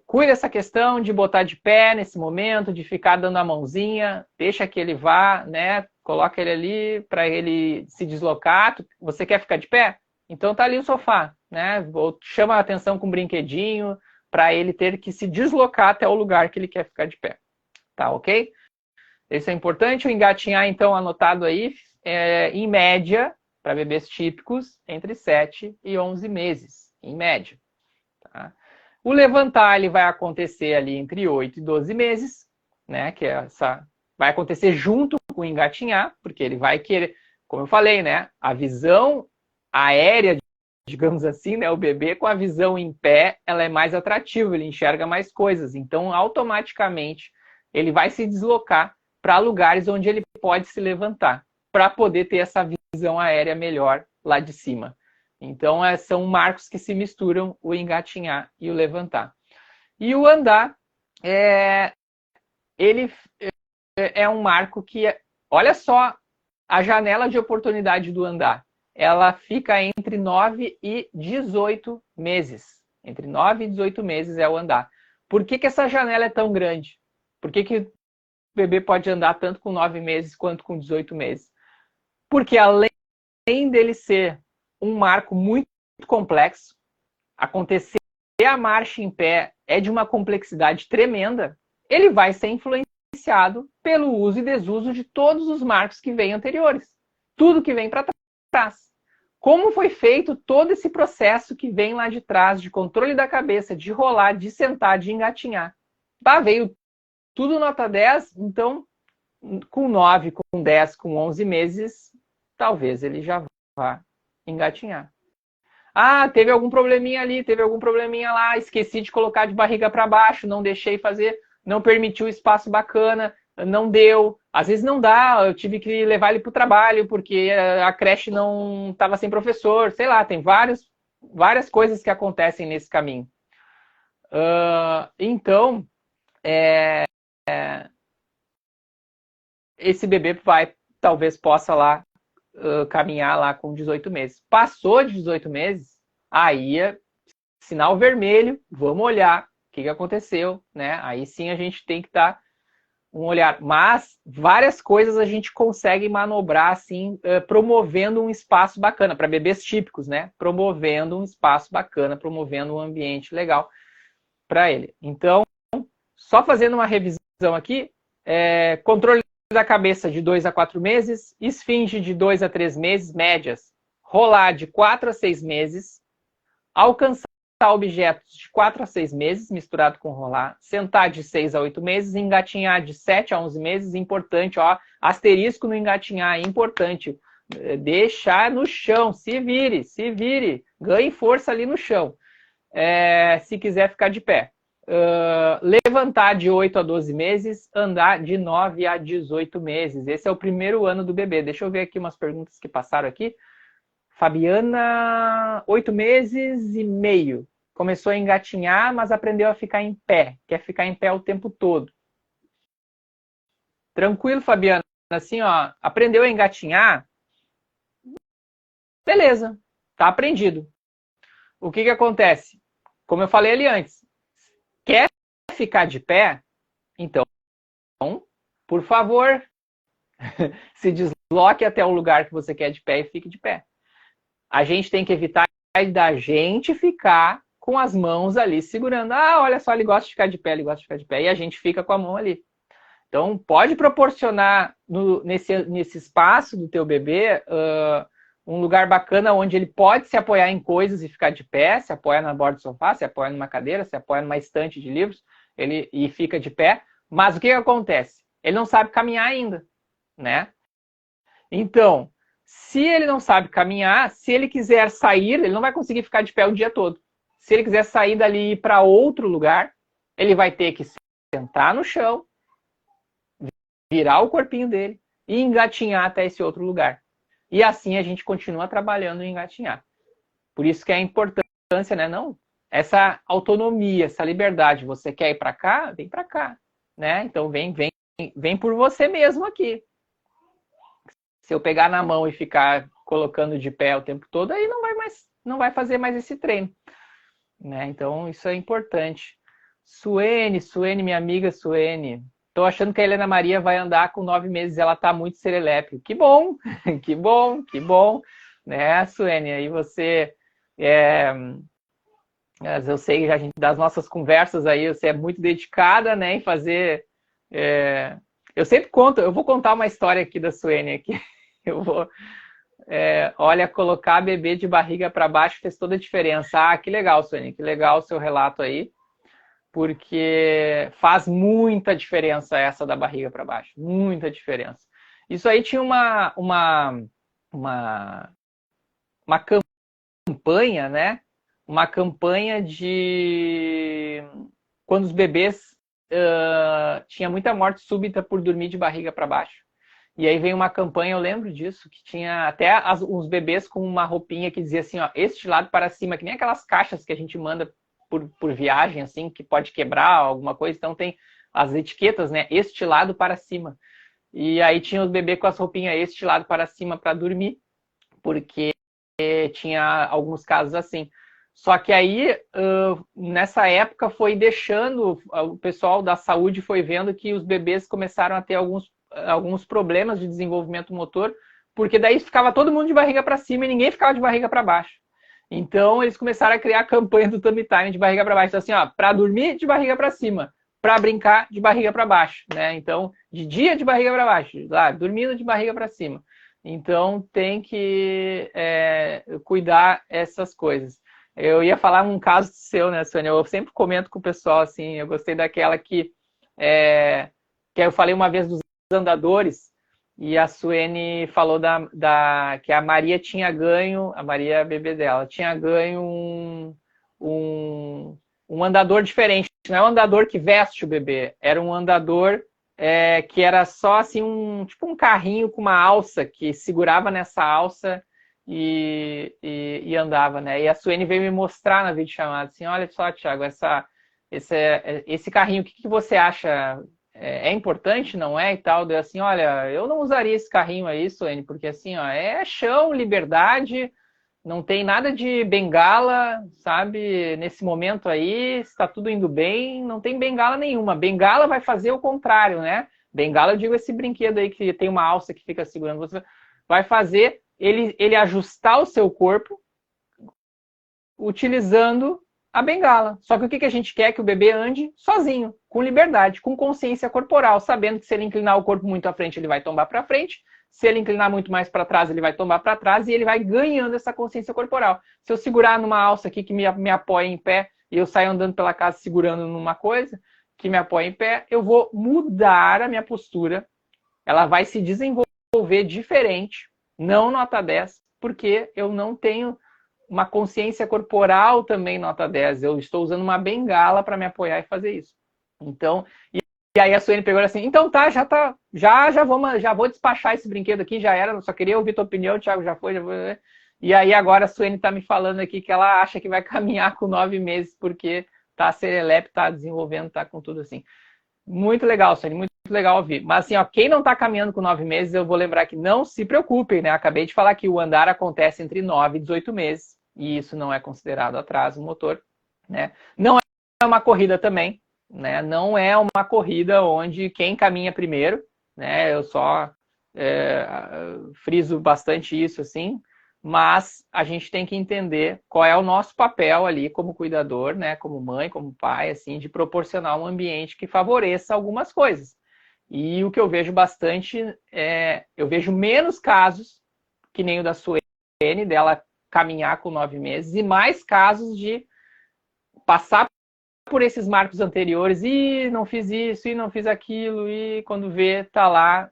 Speaker 2: cuida dessa questão de botar de pé nesse momento, de ficar dando a mãozinha, deixa que ele vá, né? Coloca ele ali para ele se deslocar. Você quer ficar de pé? Então tá ali o sofá, né? Ou chama a atenção com um brinquedinho para ele ter que se deslocar até o lugar que ele quer ficar de pé. Tá ok? Isso é importante. O engatinhar, então, anotado aí, em média, para bebês típicos, entre 7 e 11 meses, em média. Tá? O levantar, ele vai acontecer ali entre 8 e 12 meses, né? Que vai acontecer junto com o engatinhar, porque ele vai querer, como eu falei, né? A visão aérea, digamos assim, né? O bebê com a visão em pé, ela é mais atrativa, ele enxerga mais coisas. Então, automaticamente, ele vai se deslocar para lugares onde ele pode se levantar, para poder ter essa visão aérea melhor lá de cima. Então, são marcos que se misturam, o engatinhar e o levantar. E o andar, ele é um marco que, olha só, a janela de oportunidade do andar, ela fica entre 9 e 18 meses. Entre 9 e 18 meses é o andar. Por que essa janela é tão grande? Por que o bebê pode andar tanto com 9 meses quanto com 18 meses? Porque além dele ser um marco muito complexo, acontecer a marcha em pé é de uma complexidade tremenda, ele vai ser influenciado pelo uso e desuso de todos os marcos que vêm anteriores. Tudo que vem para trás. Como foi feito todo esse processo que vem lá de trás, de controle da cabeça, de rolar, de sentar, de engatinhar. Tá, veio tudo nota 10, então com 9, com 10, com 11 meses, talvez ele já vá engatinhar. Ah, teve algum probleminha ali, teve algum probleminha lá, esqueci de colocar de barriga para baixo, não deixei fazer, não permitiu espaço bacana, não deu. Às vezes não dá, eu tive que levar ele para o trabalho, porque a creche não estava sem professor, sei lá, tem várias coisas que acontecem nesse caminho. Então, esse bebê talvez possa lá caminhar lá com 18 meses. Passou de 18 meses, aí é sinal vermelho, vamos olhar o que aconteceu, né? Aí sim a gente tem que estar um olhar. Mas várias coisas a gente consegue manobrar assim, promovendo um espaço bacana, para bebês típicos, né? Promovendo um espaço bacana, promovendo um ambiente legal para ele. Então, só fazendo uma revisão aqui, controle da cabeça de 2 a 4 meses, esfinge de 2 a 3 meses, médias, rolar de 4 a 6 meses, alcançar objetos de 4 a 6 meses, misturado com rolar, sentar de 6 a 8 meses, engatinhar de 7 a 11 meses, importante, ó, asterisco no engatinhar, importante, deixar no chão, se vire, ganhe força ali no chão, se quiser ficar de pé. Levantar de 8 a 12 meses, andar de 9 a 18 meses. Esse é o primeiro ano do bebê. Deixa eu ver aqui umas perguntas que passaram aqui. Fabiana, 8 meses e meio. Começou a engatinhar, mas aprendeu a ficar em pé. Quer ficar em pé o tempo todo. Tranquilo, Fabiana. Assim, ó, aprendeu a engatinhar? Beleza, tá aprendido. O que acontece? Como eu falei ali antes, quer ficar de pé? Então, por favor, se desloque até o lugar que você quer de pé e fique de pé. A gente tem que evitar da gente ficar com as mãos ali segurando. Ah, olha só, ele gosta de ficar de pé, ele gosta de ficar de pé. E a gente fica com a mão ali. Então, pode proporcionar nesse espaço do teu bebê um lugar bacana onde ele pode se apoiar em coisas e ficar de pé, se apoia na borda do sofá, se apoia numa cadeira, se apoia numa estante de livros e fica de pé. Mas o que acontece? Ele não sabe caminhar ainda, né? Então, se ele não sabe caminhar, se ele quiser sair, ele não vai conseguir ficar de pé o dia todo. Se ele quiser sair dali e ir para outro lugar, ele vai ter que sentar no chão, virar o corpinho dele e engatinhar até esse outro lugar. E assim a gente continua trabalhando em engatinhar. Por isso que é a importância, né? Não, essa autonomia, essa liberdade. Você quer ir para cá? Vem para cá, né? Então vem por você mesmo aqui. Se eu pegar na mão e ficar colocando de pé o tempo todo, aí não vai fazer mais esse treino, né? Então isso é importante. Suene, minha amiga Suene. Tô achando que a Helena Maria vai andar com 9 meses, ela tá muito serelepe. Que bom, que bom, que bom, né, Suene? Aí você, eu sei que a gente, das nossas conversas aí, você é muito dedicada, né, em fazer. Eu sempre conto, eu vou contar uma história aqui da Suene aqui. Eu vou, olha, colocar bebê de barriga para baixo fez toda a diferença. Ah, que legal, Suene, que legal o seu relato aí. Porque faz muita diferença essa da barriga para baixo, muita diferença. Isso aí tinha uma campanha, né? Uma campanha de quando os bebês tinha muita morte súbita por dormir de barriga para baixo. E aí veio uma campanha, eu lembro disso, que tinha até uns bebês com uma roupinha que dizia assim, ó, este lado para cima, que nem aquelas caixas que a gente manda por viagem, assim, que pode quebrar alguma coisa. Então tem as etiquetas, né? Este lado para cima. E aí tinha os bebês com as roupinhas este lado para cima para dormir, porque tinha alguns casos assim. Só que aí, nessa época, foi deixando, o pessoal da saúde foi vendo que os bebês começaram a ter alguns problemas de desenvolvimento motor, porque daí ficava todo mundo de barriga para cima e ninguém ficava de barriga para baixo. Então, eles começaram a criar a campanha do Tummy Time de barriga para baixo. Então, assim, ó, para dormir, de barriga para cima. Para brincar, de barriga para baixo, né? Então, de dia, de barriga para baixo. Lá, dormindo, de barriga para cima. Então, tem que cuidar essas coisas. Eu ia falar um caso seu, né, Sônia? Eu sempre comento com o pessoal, assim, eu gostei daquela que eu falei uma vez dos andadores, e a Suene falou que a Maria tinha ganho, a Maria, a bebê dela, tinha ganho um andador diferente. Não é um andador que veste o bebê, era um andador que era só assim, tipo um carrinho com uma alça, que segurava nessa alça e andava, né? E a Suene veio me mostrar na videochamada, assim, olha só, Thiago, esse carrinho, o que você acha? É importante, não é? E tal, deu assim, olha, eu não usaria esse carrinho aí, Suene, porque assim, ó, é chão, liberdade, não tem nada de bengala, sabe? Nesse momento aí, está tudo indo bem, não tem bengala nenhuma. Bengala vai fazer o contrário, né? Bengala, eu digo esse brinquedo aí que tem uma alça que fica segurando. Você vai fazer ele ajustar o seu corpo utilizando a bengala. Só que o que a gente quer? Que o bebê ande sozinho, com liberdade, com consciência corporal, sabendo que se ele inclinar o corpo muito à frente, ele vai tombar para frente. Se ele inclinar muito mais para trás, ele vai tombar para trás e ele vai ganhando essa consciência corporal. Se eu segurar numa alça aqui que me apoia em pé e eu saio andando pela casa segurando numa coisa que me apoia em pé, eu vou mudar a minha postura. Ela vai se desenvolver diferente, não nota 10, porque eu não tenho uma consciência corporal também nota 10. Eu estou usando uma bengala para me apoiar e fazer isso. Então, e aí a Suene pegou assim, então tá, já vou despachar esse brinquedo aqui, já era, só queria ouvir tua opinião, o Thiago já foi. E aí agora a Suene tá me falando aqui que ela acha que vai caminhar com 9 meses, porque tá serelepe, tá desenvolvendo, tá com tudo assim. Muito legal, Suene, muito legal ouvir. Mas assim, ó, quem não tá caminhando com 9 meses, eu vou lembrar que não se preocupem, né? Acabei de falar que o andar acontece entre 9 e 18 meses, e isso não é considerado atraso motor, né? Não é uma corrida também, né? Não é uma corrida onde quem caminha primeiro, né? Eu só friso bastante isso, assim, mas a gente tem que entender qual é o nosso papel ali como cuidador, né? Como mãe, como pai, assim, de proporcionar um ambiente que favoreça algumas coisas. E o que eu vejo bastante eu vejo menos casos, que nem o da Suene, dela caminhar com 9 meses, e mais casos de passar por esses marcos anteriores e não fiz isso, e não fiz aquilo, e quando vê, tá lá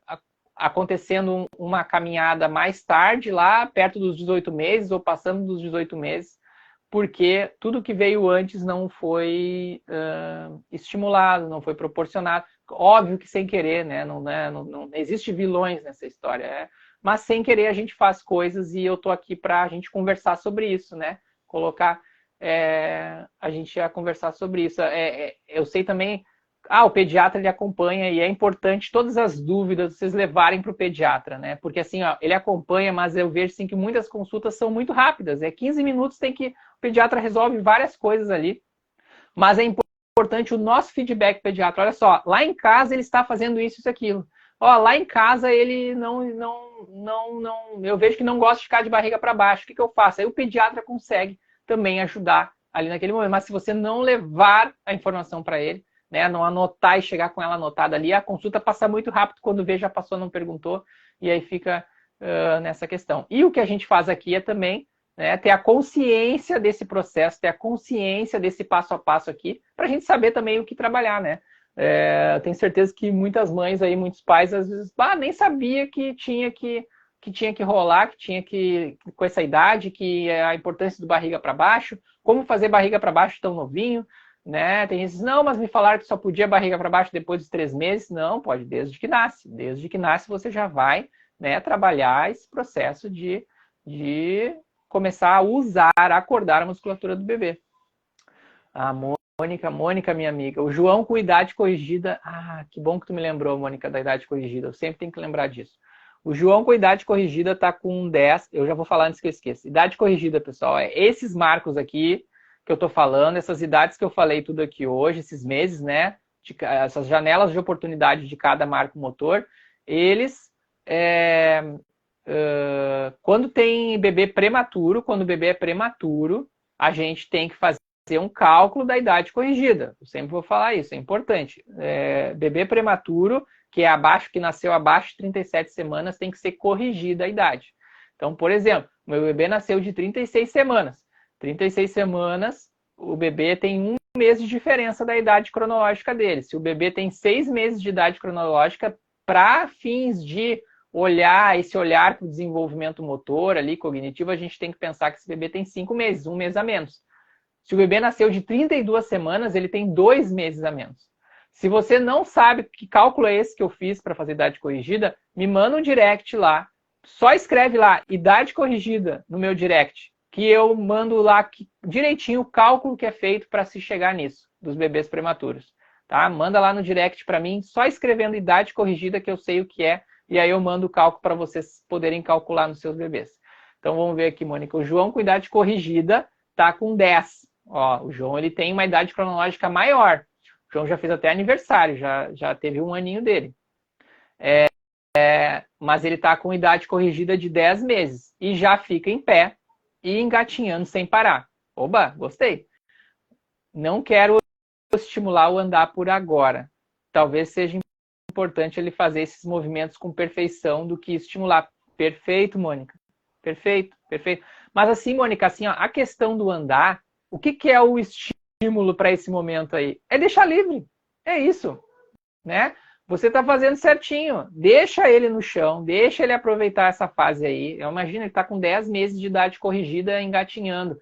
Speaker 2: acontecendo uma caminhada mais tarde, lá perto dos 18 meses, ou passando dos 18 meses, porque tudo que veio antes não foi estimulado, não foi proporcionado. Óbvio que sem querer, né? Não existe vilões nessa história, mas sem querer a gente faz coisas e eu tô aqui para a gente conversar sobre isso, né? Colocar a gente a conversar sobre isso. Eu sei também, o pediatra ele acompanha e é importante todas as dúvidas vocês levarem para o pediatra, né? Porque assim, ó, ele acompanha, mas eu vejo assim, que muitas consultas são muito rápidas. 15 minutos o pediatra resolve várias coisas ali, mas é importante o nosso feedback pediatra. Olha só, lá em casa ele está fazendo isso, aquilo. Ó, lá em casa ele não, eu vejo que não gosta de ficar de barriga para baixo. O que eu faço? Aí o pediatra consegue também ajudar ali naquele momento. Mas se você não levar a informação para ele, né, não anotar e chegar com ela anotada ali, a consulta passa muito rápido, quando vê já passou, não perguntou, e aí fica nessa questão. E o que a gente faz aqui é também, né, ter a consciência desse processo, ter a consciência desse passo a passo aqui, para a gente saber também o que trabalhar, né? Tenho certeza que muitas mães aí, muitos pais, às vezes, nem sabia que tinha que rolar, que tinha que, com essa idade, que a importância do barriga para baixo, como fazer barriga para baixo tão novinho, né? Tem esses, não, mas me falaram que só podia barriga para baixo depois dos 3 meses. Não, pode, desde que nasce. Desde que nasce você já vai, né, trabalhar esse processo de começar a usar, a acordar a musculatura do bebê. A Mônica, minha amiga. O João com idade corrigida. Que bom que tu me lembrou, Mônica, da idade corrigida. Eu sempre tenho que lembrar disso. O João com idade corrigida está com 10. Eu já vou falar antes que eu esqueça. Idade corrigida, pessoal, esses marcos aqui que eu estou falando, essas idades que eu falei tudo aqui hoje, esses meses, né? Essas janelas de oportunidade de cada marco motor, eles, quando tem bebê prematuro, quando o bebê é prematuro, a gente tem que fazer um cálculo da idade corrigida. Eu sempre vou falar isso, é importante. Bebê prematuro, que é abaixo, que nasceu abaixo de 37 semanas, tem que ser corrigida a idade. Então, por exemplo, meu bebê nasceu de 36 semanas. 36 semanas, o bebê tem 1 mês de diferença da idade cronológica dele. Se o bebê tem 6 meses de idade cronológica, para fins de esse olhar para o desenvolvimento motor, ali, cognitivo, a gente tem que pensar que esse bebê tem 5 meses, 1 mês a menos. Se o bebê nasceu de 32 semanas, ele tem 2 meses a menos. Se você não sabe que cálculo é esse que eu fiz para fazer idade corrigida, me manda um direct lá. Só escreve lá, idade corrigida, no meu direct, que eu mando lá direitinho o cálculo que é feito para se chegar nisso, dos bebês prematuros. Tá? Manda lá no direct para mim, só escrevendo idade corrigida, que eu sei o que é, e aí eu mando o cálculo para vocês poderem calcular nos seus bebês. Então vamos ver aqui, Mônica. O João com idade corrigida está com 10. Ó, o João ele tem uma idade cronológica maior. O João já fez até aniversário, já teve 1 aninho dele. mas ele está com idade corrigida de 10 meses e já fica em pé e engatinhando sem parar. Oba, gostei. Não quero estimular o andar por agora. Talvez seja importante ele fazer esses movimentos com perfeição do que estimular. Perfeito, Mônica. Perfeito, perfeito. Mas assim, Mônica, assim, ó, a questão do andar, o que é o estímulo para esse momento aí? É deixar livre. É isso, né? Você está fazendo certinho. Deixa ele no chão, deixa ele aproveitar essa fase aí. Eu imagino, ele está com 10 meses de idade corrigida engatinhando.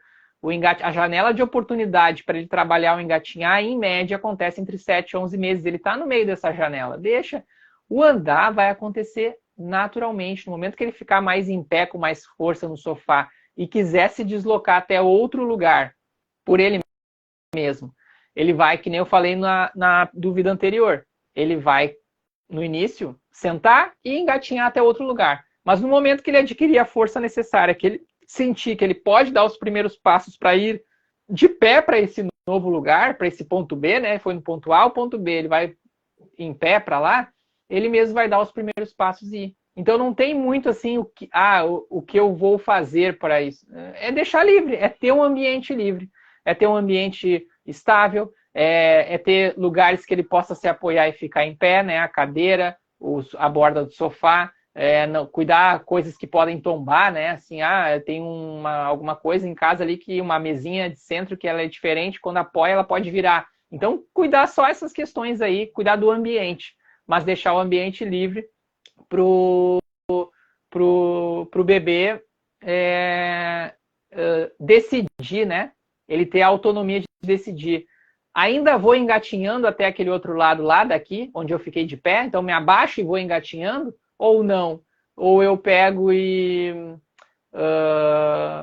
Speaker 2: A janela de oportunidade para ele trabalhar o engatinhar, em média, acontece entre 7 e 11 meses. Ele está no meio dessa janela. Deixa. O andar vai acontecer naturalmente. No momento que ele ficar mais em pé, com mais força no sofá e quiser se deslocar até outro lugar, por ele mesmo, ele vai, que nem eu falei na dúvida anterior, ele vai, no início, sentar e engatinhar até outro lugar. Mas no momento que ele adquirir a força necessária, que ele sentir que ele pode dar os primeiros passos para ir de pé para esse novo lugar, para esse ponto B, né? Foi no ponto A ao ponto B, ele vai em pé para lá, ele mesmo vai dar os primeiros passos e ir. Então não tem muito assim o que eu vou fazer para isso. É deixar livre, é ter um ambiente livre, é ter um ambiente estável, é ter lugares que ele possa se apoiar e ficar em pé, né? A cadeira, a borda do sofá, cuidar coisas que podem tombar, né? Assim, tem alguma coisa em casa ali que uma mesinha de centro que ela é diferente, quando apoia ela pode virar. Então, cuidar só essas questões aí, cuidar do ambiente, mas deixar o ambiente livre pro bebê decidir, né? Ele ter a autonomia de decidir. Ainda vou engatinhando até aquele outro lado lá daqui, onde eu fiquei de pé, então me abaixo e vou engatinhando, ou não? Ou eu pego e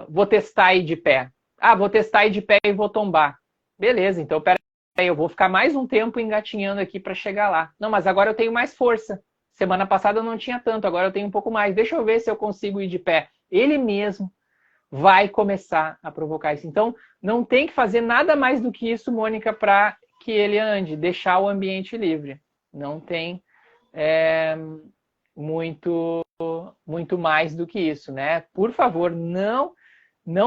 Speaker 2: vou testar ir de pé. Vou testar ir de pé e vou tombar. Beleza, então peraí, eu vou ficar mais um tempo engatinhando aqui para chegar lá. Não, mas agora eu tenho mais força. Semana passada eu não tinha tanto, agora eu tenho um pouco mais. Deixa eu ver se eu consigo ir de pé. Ele mesmo vai começar a provocar isso. Então, não tem que fazer nada mais do que isso, Mônica, para que ele ande, deixar o ambiente livre. Não tem muito mais do que isso, né? Por favor, não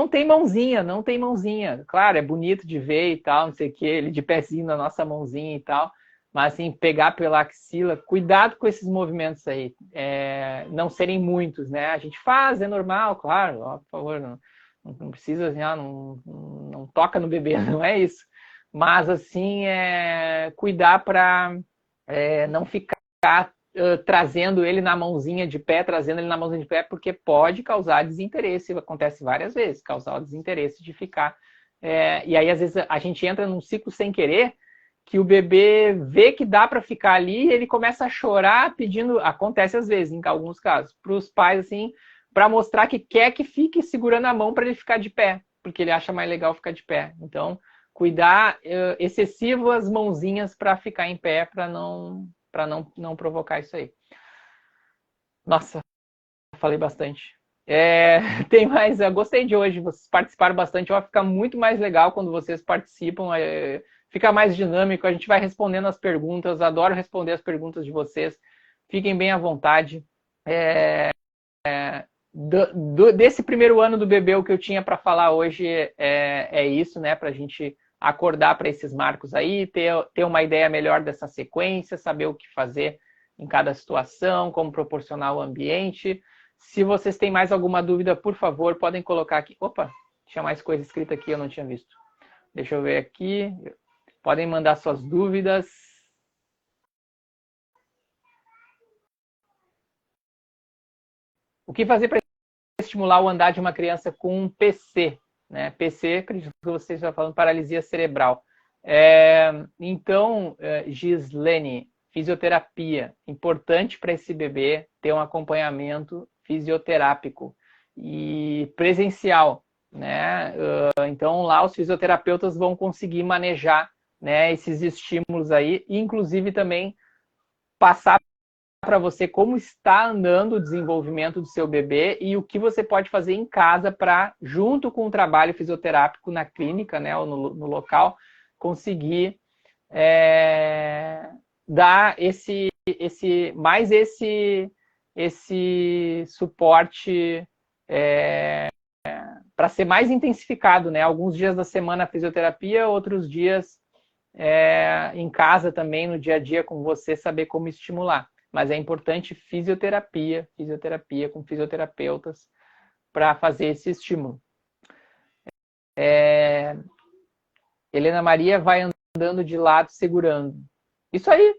Speaker 2: tem mãozinha, não tem mãozinha. Claro, é bonito de ver e tal, não sei o que, ele de pezinho na nossa mãozinha e tal, mas assim, pegar pela axila, cuidado com esses movimentos aí, não serem muitos, né? A gente faz, é normal, claro, ó, por favor, não precisa, assim, não toca no bebê, não é isso. Mas assim, cuidar para não ficar trazendo ele na mãozinha de pé, porque pode causar desinteresse, acontece várias vezes, causar o desinteresse de ficar. E aí, às vezes, a gente entra num ciclo sem querer, que o bebê vê que dá para ficar ali, ele começa a chorar pedindo, acontece às vezes, em alguns casos, para os pais, assim, para mostrar que quer que fique segurando a mão para ele ficar de pé, porque ele acha mais legal ficar de pé. Então, cuidar excessivas mãozinhas para ficar em pé, para não provocar isso aí. Nossa, falei bastante. Tem mais, eu gostei de hoje, vocês participaram bastante, vai ficar muito mais legal quando vocês participam, fica mais dinâmico, a gente vai respondendo as perguntas, adoro responder as perguntas de vocês, fiquem bem à vontade. Desse primeiro ano do bebê, o que eu tinha para falar hoje é isso, né, para a gente acordar para esses marcos aí, ter uma ideia melhor dessa sequência, saber o que fazer em cada situação, como proporcionar o ambiente. Se vocês têm mais alguma dúvida, por favor, podem colocar aqui. Opa, tinha mais coisa escrita aqui, eu não tinha visto. Deixa eu ver aqui. Podem mandar suas dúvidas. O que fazer para estimular o andar de uma criança com um PC? Né? PC, acredito que vocês estão falando paralisia cerebral. Então, Gislene, fisioterapia. Importante para esse bebê ter um acompanhamento fisioterápico e presencial. Né? Então, lá os fisioterapeutas vão conseguir manejar, né, esses estímulos aí, e inclusive também passar para você como está andando o desenvolvimento do seu bebê e o que você pode fazer em casa para, junto com o trabalho fisioterápico na clínica, né, ou no local, conseguir dar esse esse suporte para ser mais intensificado, né? Alguns dias da semana fisioterapia, outros dias em casa também, no dia a dia com você, saber como estimular. Mas é importante fisioterapia com fisioterapeutas para fazer esse estímulo. Helena Maria vai andando de lado segurando. Isso aí,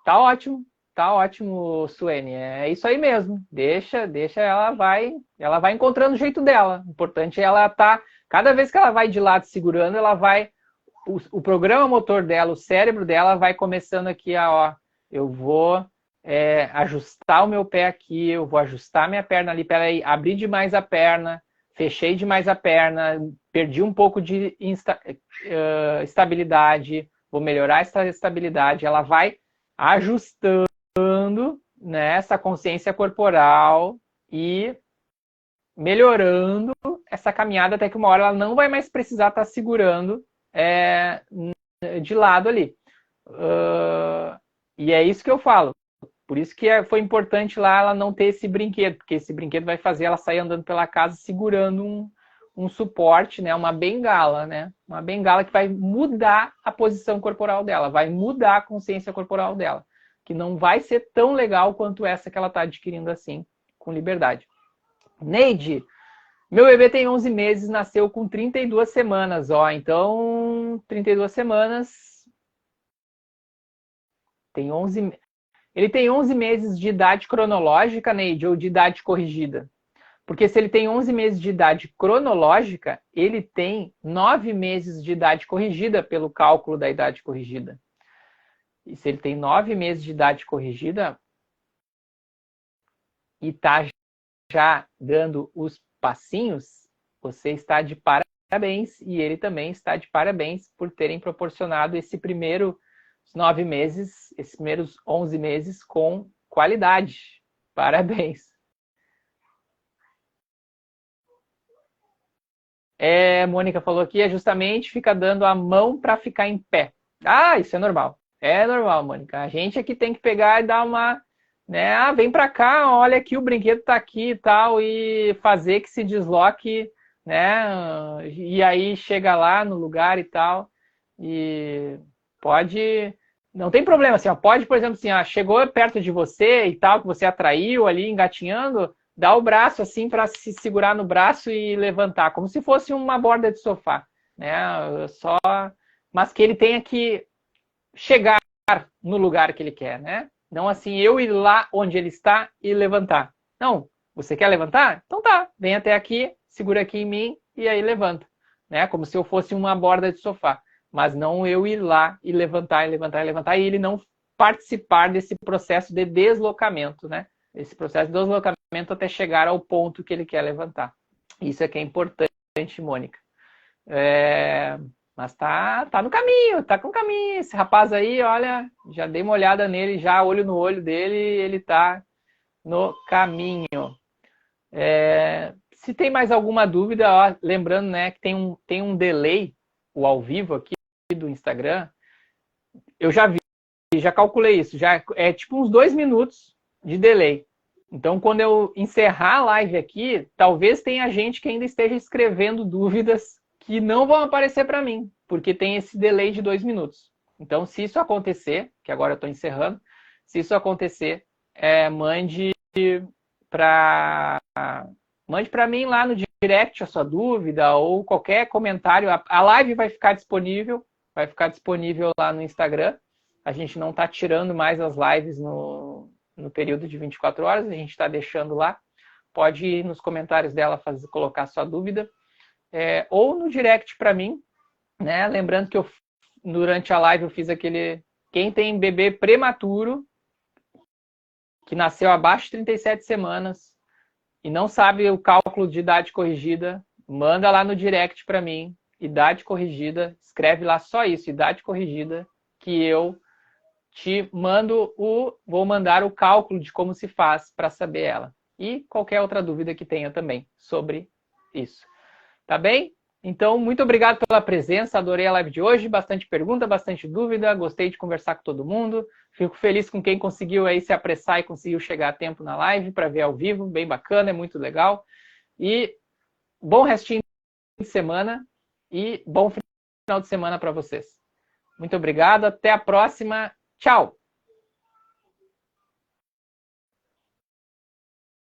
Speaker 2: tá ótimo, Suene. É isso aí mesmo. Deixa, ela vai encontrando o jeito dela. O importante é ela cada vez que ela vai de lado segurando, ela vai o programa motor dela, o cérebro dela vai começando aqui eu vou ajustar o meu pé aqui, eu vou ajustar minha perna ali, peraí, abri demais a perna, fechei demais a perna, perdi um pouco de estabilidade, vou melhorar essa estabilidade. Ela vai ajustando, né, essa consciência corporal e melhorando essa caminhada até que uma hora ela não vai mais precisar estar segurando de lado ali. E é isso que eu falo. Por isso que foi importante lá ela não ter esse brinquedo, porque esse brinquedo vai fazer ela sair andando pela casa segurando um suporte, né? Uma bengala, né? Uma bengala que vai mudar a posição corporal dela, vai mudar a consciência corporal dela, que não vai ser tão legal quanto essa que ela está adquirindo assim, com liberdade. Neide, meu bebê tem 11 meses, nasceu com 32 semanas, então 32 semanas, ele tem 11 meses de idade cronológica, Neide, ou de idade corrigida? Porque se ele tem 11 meses de idade cronológica, ele tem 9 meses de idade corrigida pelo cálculo da idade corrigida. E se ele tem 9 meses de idade corrigida e está já dando os passinhos, você está de parabéns e ele também está de parabéns por terem proporcionado esse primeiro 9 meses, esses primeiros 11 meses com qualidade. Parabéns. Mônica falou aqui, justamente fica dando a mão para ficar em pé. Isso é normal. É normal, Mônica. A gente aqui tem que pegar e dar uma... né? Vem para cá, olha aqui, o brinquedo está aqui e tal, e fazer que se desloque, né? E aí chega lá no lugar e tal, e pode... Não tem problema, assim, pode, por exemplo, assim, chegou perto de você e tal, que você atraiu ali, engatinhando, dá o braço assim para se segurar no braço e levantar, como se fosse uma borda de sofá, né? Mas que ele tenha que chegar no lugar que ele quer, né? Não assim, eu ir lá onde ele está e levantar. Não, você quer levantar? Então tá, vem até aqui, segura aqui em mim e aí levanta, né? Como se eu fosse uma borda de sofá. Mas não eu ir lá e levantar, e ele não participar desse processo de deslocamento, né? Esse processo de deslocamento até chegar ao ponto que ele quer levantar. Isso é que é importante, Mônica. Mas tá no caminho, tá com o caminho. Esse rapaz aí, olha, já dei uma olhada nele, já olho no olho dele, ele tá no caminho. Se tem mais alguma dúvida, lembrando, né, que tem um delay, o ao vivo aqui do Instagram, eu já calculei isso, já é tipo uns 2 minutos de delay. Então, quando eu encerrar a live aqui, talvez tenha gente que ainda esteja escrevendo dúvidas que não vão aparecer para mim, porque tem esse delay de 2 minutos. Então, se isso acontecer, que agora eu estou encerrando, se isso acontecer, mande para mim lá no direct a sua dúvida ou qualquer comentário. A live vai ficar disponível lá no Instagram. A gente não está tirando mais as lives no período de 24 horas, a gente está deixando lá. Pode ir nos comentários dela colocar sua dúvida. Ou no direct para mim, né? Lembrando que durante a live eu fiz aquele... Quem tem bebê prematuro, que nasceu abaixo de 37 semanas e não sabe o cálculo de idade corrigida, manda lá no direct para mim, idade corrigida, escreve lá só isso, idade corrigida, que eu vou mandar o cálculo de como se faz para saber ela. E qualquer outra dúvida que tenha também sobre isso. Tá bem? Então, muito obrigado pela presença, adorei a live de hoje, bastante pergunta, bastante dúvida, gostei de conversar com todo mundo, fico feliz com quem conseguiu aí se apressar e conseguiu chegar a tempo na live para ver ao vivo, bem bacana, é muito legal. E bom restinho de semana e bom final de semana para vocês. Muito obrigado, até a próxima, tchau!